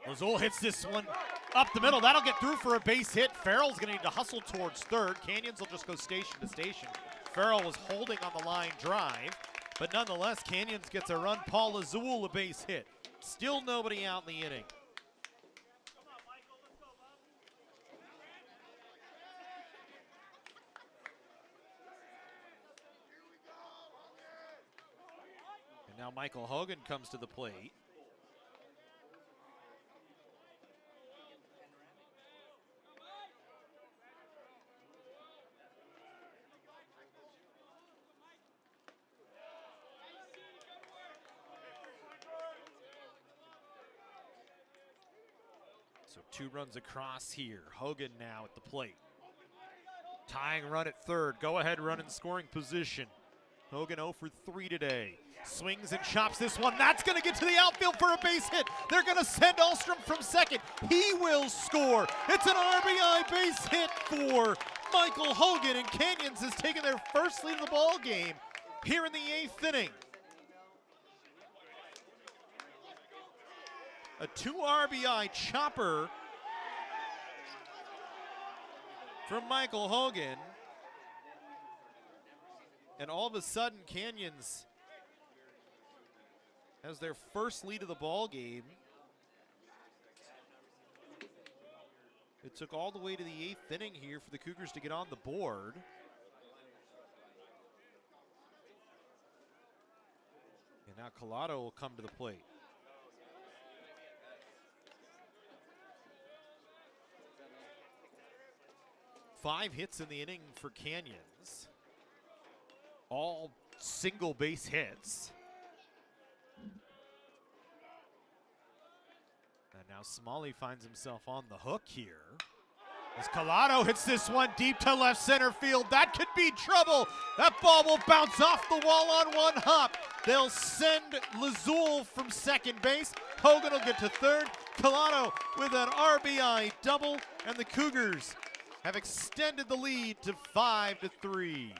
Azul hits this one up the middle. That'll get through for a base hit. Farrell's going to need to hustle towards third. Canyons will just go station to station. Farrell was holding on the line drive, but nonetheless, Canyons gets a run. Paul Azul a base hit. Still nobody out in the inning. And now Michael Hogan comes to the plate. So 2 runs across here. Hogan now at the plate. Tying run at third. Go ahead run in scoring position. Hogan 0 for 3 today. Swings and chops this one. That's going to get to the outfield for a base hit. They're going to send Ahlstrom from second. He will score. It's an RBI base hit for Michael Hogan, and Canyons has taken their first lead of the ball game here in the 8th inning. A 2 RBI chopper from Michael Hogan. And all of a sudden, Canyons has their first lead of the ball game. It took all the way to the 8th inning here for the Cougars to get on the board. And now Collado will come to the plate. Five hits in the inning for Canyons. All single base hits. And now Smalley finds himself on the hook here. As Collado hits this one deep to left center field. That could be trouble. That ball will bounce off the wall on one hop. They'll send Lazul from second base. Hogan will get to third. Collado with an RBI double, and the Cougars have extended the lead to 5-3.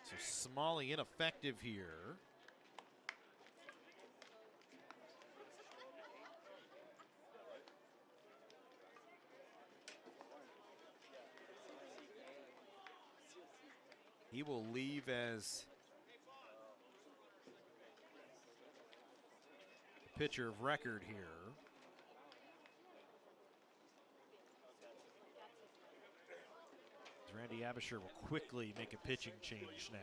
So Smalley ineffective here. He will leave as the pitcher of record here. Randy Abisher will quickly make a pitching change now.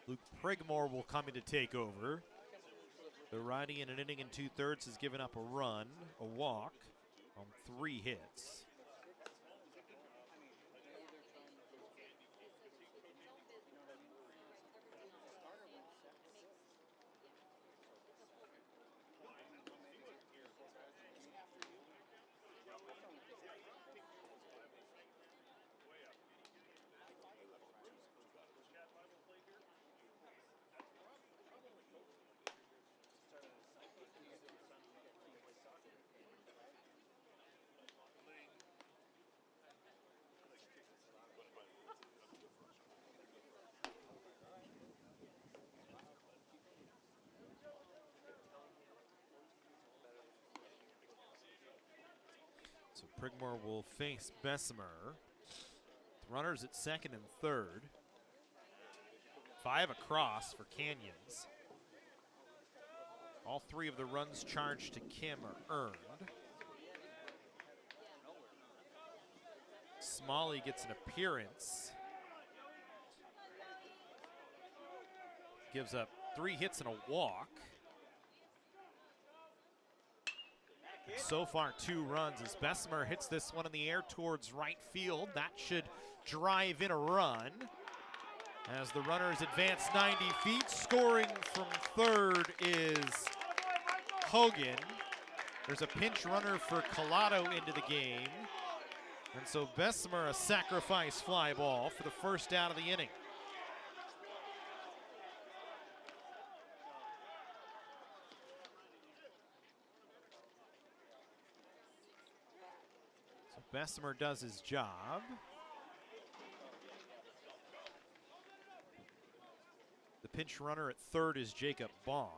Luke Prigmore will come in to take over. The righty in an inning and 2/3 has given up a run, a walk on 3 hits. So Prigmore will face Bessemer. Runners at second and third. 5 across for Canyons. All 3 of the runs charged to Kim are earned. Smalley gets an appearance. Gives up 3 hits and a walk. And so far, 2 runs as Bessemer hits this one in the air towards right field. That should drive in a run. As the runners advance 90 feet, scoring from third is Hogan. There's a pinch runner for Collado into the game. And so Bessemer a sacrifice fly ball for the first out of the inning. So Bessemer does his job. The pinch runner at third is Jacob Bond.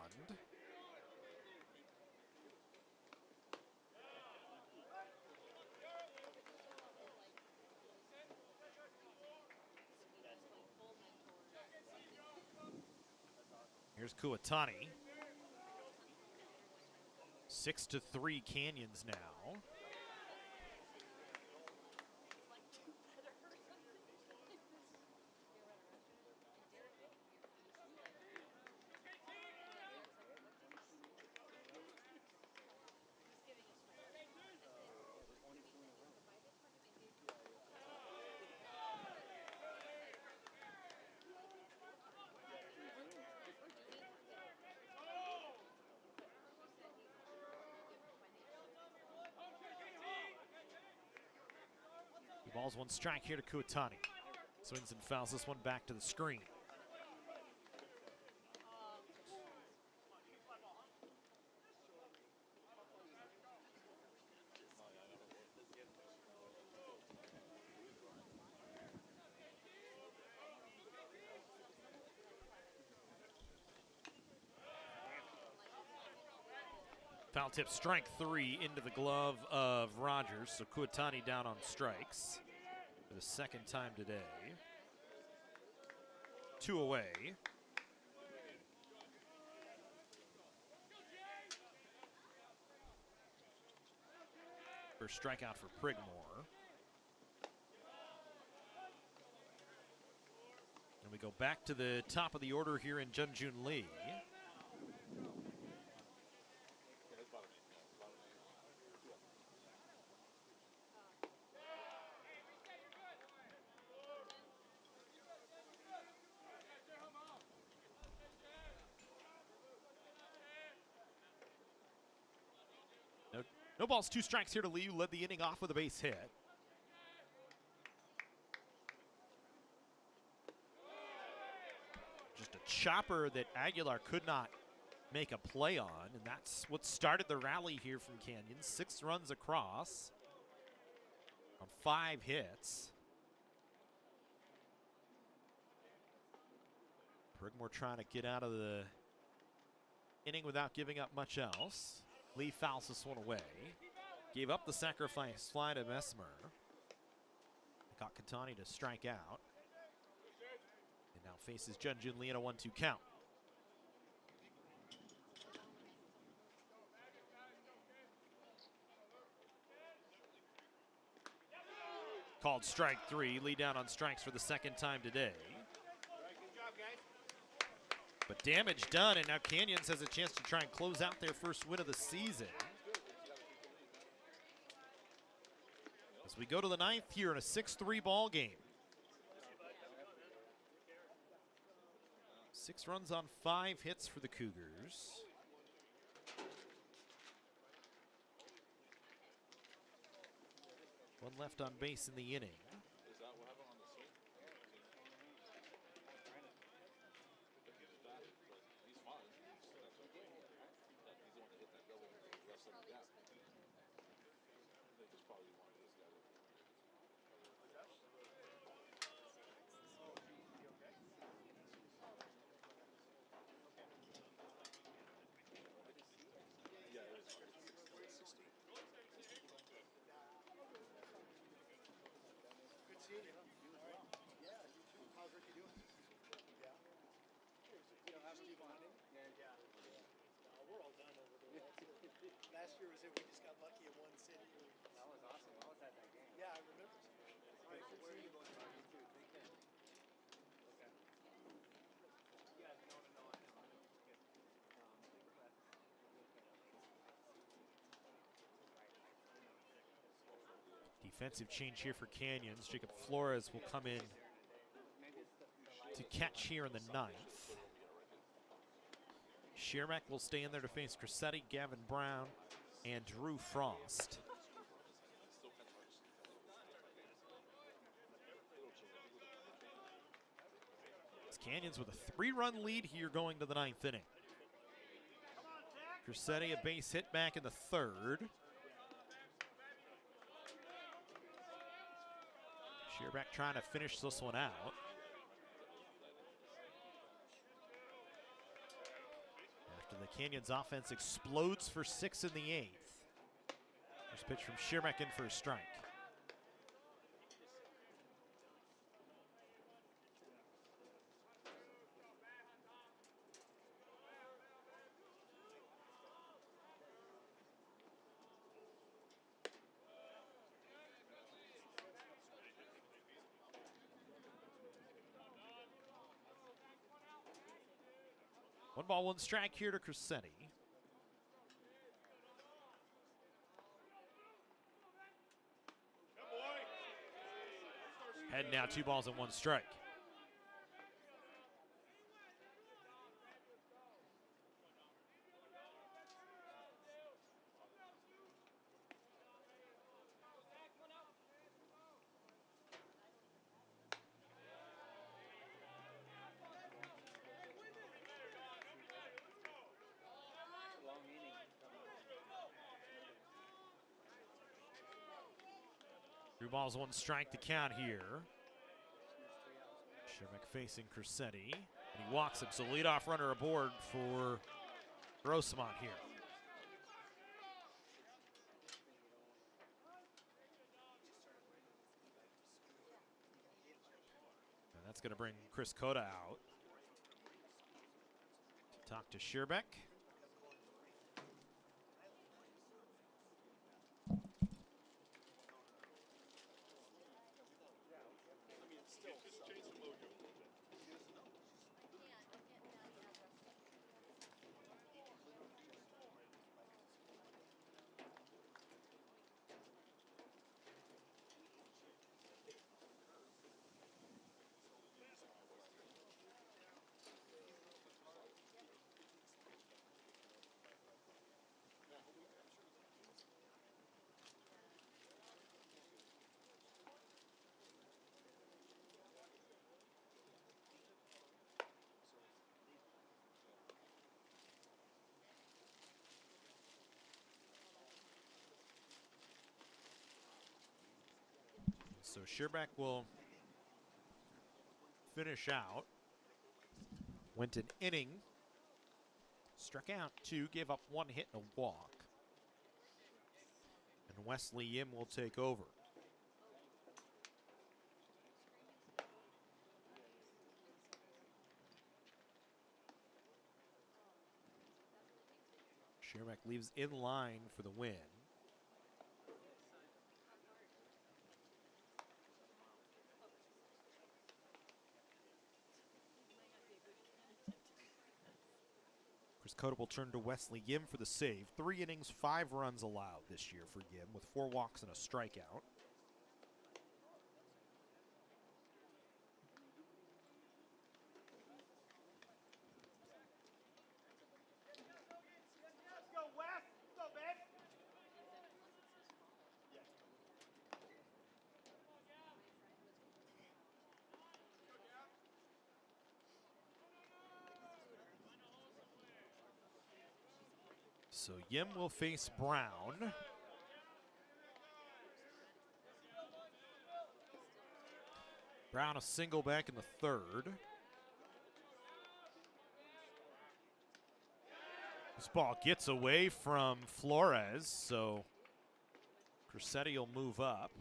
Here's Kuatani. 6-3 Canyons now. Ball's 1 strike here to Kuatani. Swings and fouls this one back to the screen. Foul tip, strike 3 into the glove of Rogers. So Kuatani down on strikes for the second time today. 2 away. First strikeout for Prigmore. And we go back to the top of the order here in Junjun Lee. No balls, 2 strikes here to Lee, who led the inning off with a base hit. Just a chopper that Aguilar could not make a play on, and that's what started the rally here from Canyon. 6 runs across on 5 hits. Prigmore trying to get out of the inning without giving up much else. Lee fouls this one away. Gave up the sacrifice fly to Bessemer. Got Katani to strike out. And now faces Junjun Lee in a 1-2 count. Called strike 3. Lee down on strikes for the second time today. But damage done, and now Canyons has a chance to try and close out their first win of the season. As we go to the 9th here in a 6-3 ball game. 6 runs on 5 hits for the Cougars. One left on base in the inning. Last year was it, we just got lucky in one city. That was awesome. I was at that game. Yeah, I remember. All right, where are you going? You too. Big Ten. Okay. You guys don't know. Defensive change here for Canyons. Jacob Flores will come in to catch here in the 9th. Schermack will stay in there to face Crissetti, Gavin Brown, and Drew Frost. It's Canyons with a 3-run lead here going to the 9th inning. Crissetti, a base hit back in the 3rd. Schermack trying to finish this one out. After the Canyons offense explodes for 6 in the 8th. First pitch from Schermack in for a strike. One ball, one strike here to Crissetti. And now 2 balls and 1 strike. Two balls, 1 strike to count here. Schermack facing Crissetti. And he walks him, so leadoff runner aboard for Grossmont here. And that's going to bring Chris Cota out. Talk to Schermack. So Schermack will finish out. Went an inning, struck out 2, gave up 1 hit and a walk. And Wesley Yim will take over. Schermack leaves in line for the win. Cota will turn to Wesley Yim for the save. 3 innings, 5 runs allowed this year for Yim with 4 walks and a strikeout. So Yim will face Brown. Brown a single back in the 3rd. This ball gets away from Flores, so Crissetti will move up.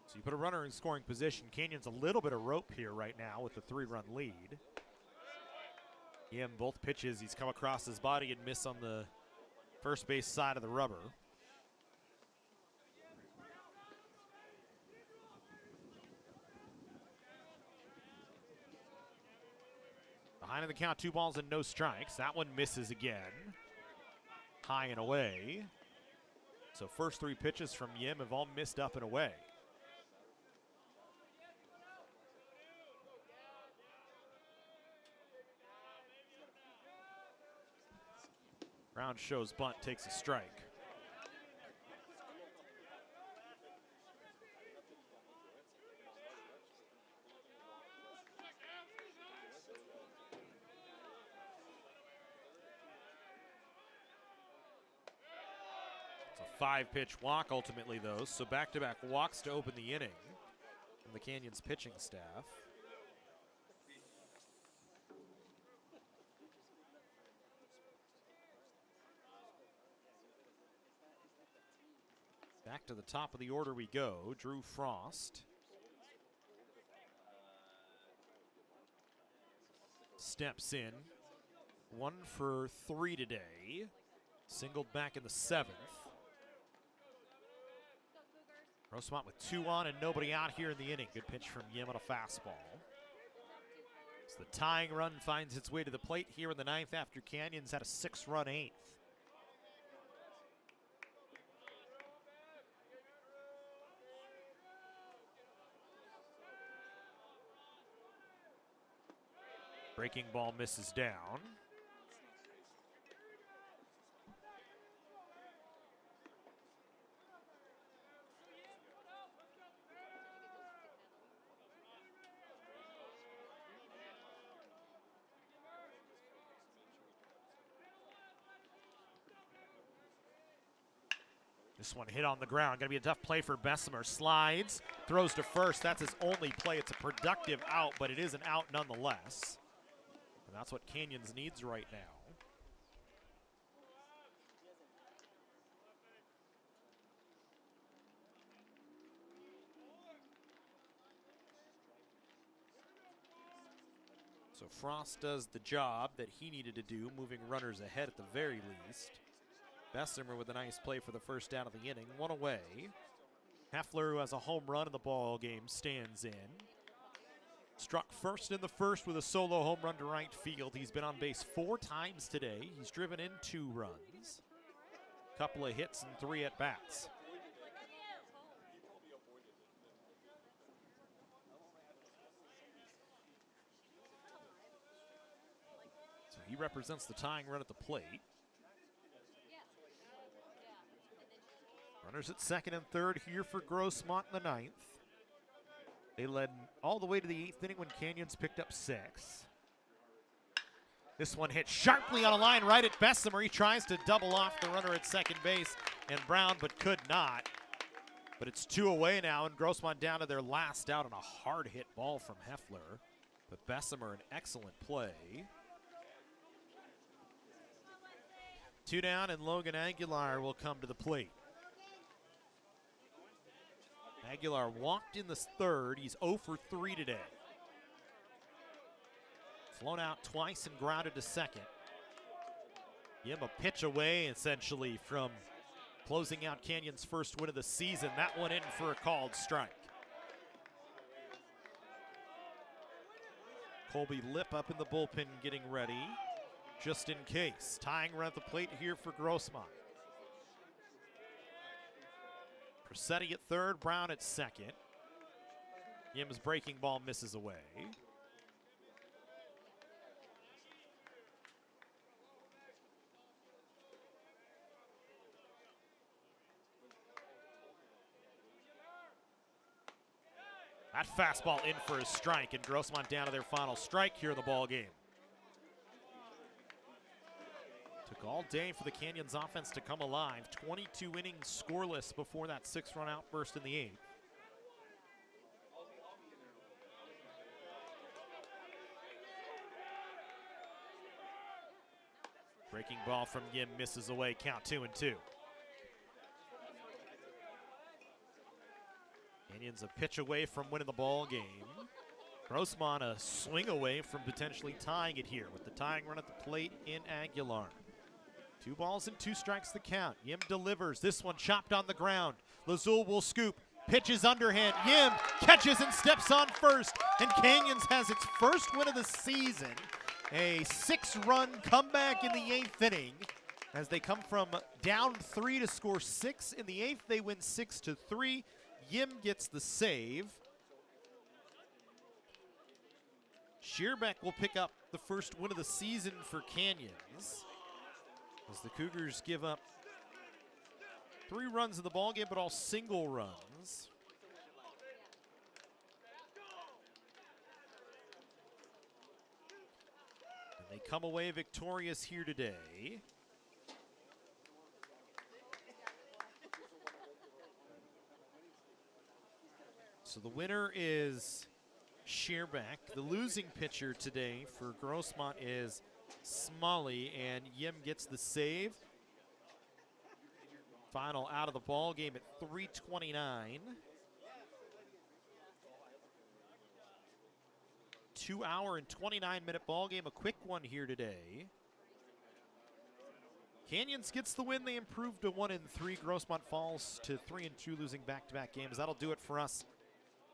So you put a runner in scoring position. Canyon's a little bit of rope here right now with the 3-run lead. Yim, both pitches, he's come across his body and miss on the first base side of the rubber. Behind in the count, 2 balls and no strikes. That one misses again. High and away. So first 3 pitches from Yim have all missed up and away. Brown shows bunt, takes a strike. It's a 5-pitch walk ultimately, though, so back-to-back walks to open the inning from the Canyons pitching staff. Back to the top of the order we go. Drew Frost. Steps in. 1 for 3 today. Singled back in the 7th. Grossmont with 2 on and nobody out here in the inning. Good pitch from Yim on a fastball. So the tying run finds its way to the plate here in the 9th after Canyons had a 6-run 8th. Breaking ball misses down. This one hit on the ground. Going to be a tough play for Bessemer. Slides, throws to first. That's his only play. It's a productive out, but it is an out nonetheless. And that's what Canyons needs right now. So Frost does the job that he needed to do, moving runners ahead at the very least. Bessemer with a nice play for the first down of the inning. 1 away. Heffler, who has a home run in the ball game, stands in. Struck first in the first with a solo home run to right field. He's been on base 4 times today. He's driven in 2 runs. Couple of hits and 3 at-bats. So he represents the tying run at the plate. Runners at second and third here for Grossmont in the 9th. They led all the way to the 8th inning when Canyons picked up 6. This one hit sharply on a line right at Bessemer. He tries to double off the runner at second base and Brown, but could not. But it's 2 away now, and Grossmont down to their last out on a hard hit ball from Heffler. But Bessemer, an excellent play. 2 down, and Logan Aguilar will come to the plate. Aguilar walked in the 3rd. He's 0 for 3 today. Flown out twice and grounded to second. Give him a pitch away, essentially, from closing out Canyons' first win of the season. That one in for a called strike. Colby Lip up in the bullpen getting ready, just in case. Tying run at the plate here for Grossmont. Pressetti at 3rd, Brown at 2nd. Yim's breaking ball misses away. That fastball in for a strike, and Grossmont down to their final strike here in the ball game. Took all day for the Canyons offense to come alive. 22 innings scoreless before that 6-run outburst in the 8th. Breaking ball from Yim misses away, count 2-2. Canyons a pitch away from winning the ball game. Grossmont a swing away from potentially tying it here with the tying run at the plate in Aguilar. 2 balls and 2 strikes the count. Yim delivers. This one chopped on the ground. Lazul will scoop. Pitches underhand. Yim catches and steps on first. And Canyons has its first win of the season A 6-run comeback in the 8th inning. As they come from down 3 to score 6 in the 8th, they win 6-3. Yim gets the save. Shearbeck will pick up the first win of the season for Canyons, as the Cougars give up 3 runs in the ballgame, but all single runs. And they come away victorious here today. So the winner is Shearbeck. The losing pitcher today for Grossmont is Smalley, and Yim gets the save. Final out of the ball game at 3:29. 2-hour and 29-minute ball game. A quick one here today. Canyons gets the win. They improved to 1-3. Grossmont falls to 3-2, losing back-to-back games. That'll do it for us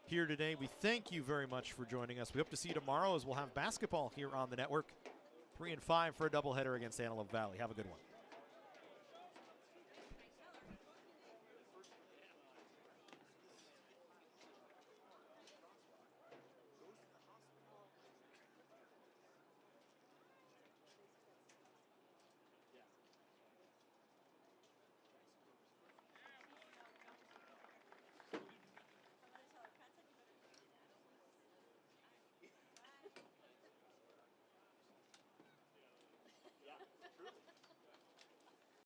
here today. We thank you very much for joining us. We hope to see you tomorrow as we'll have basketball here on the network. 3-5 for a doubleheader against Antelope Valley. Have a good one.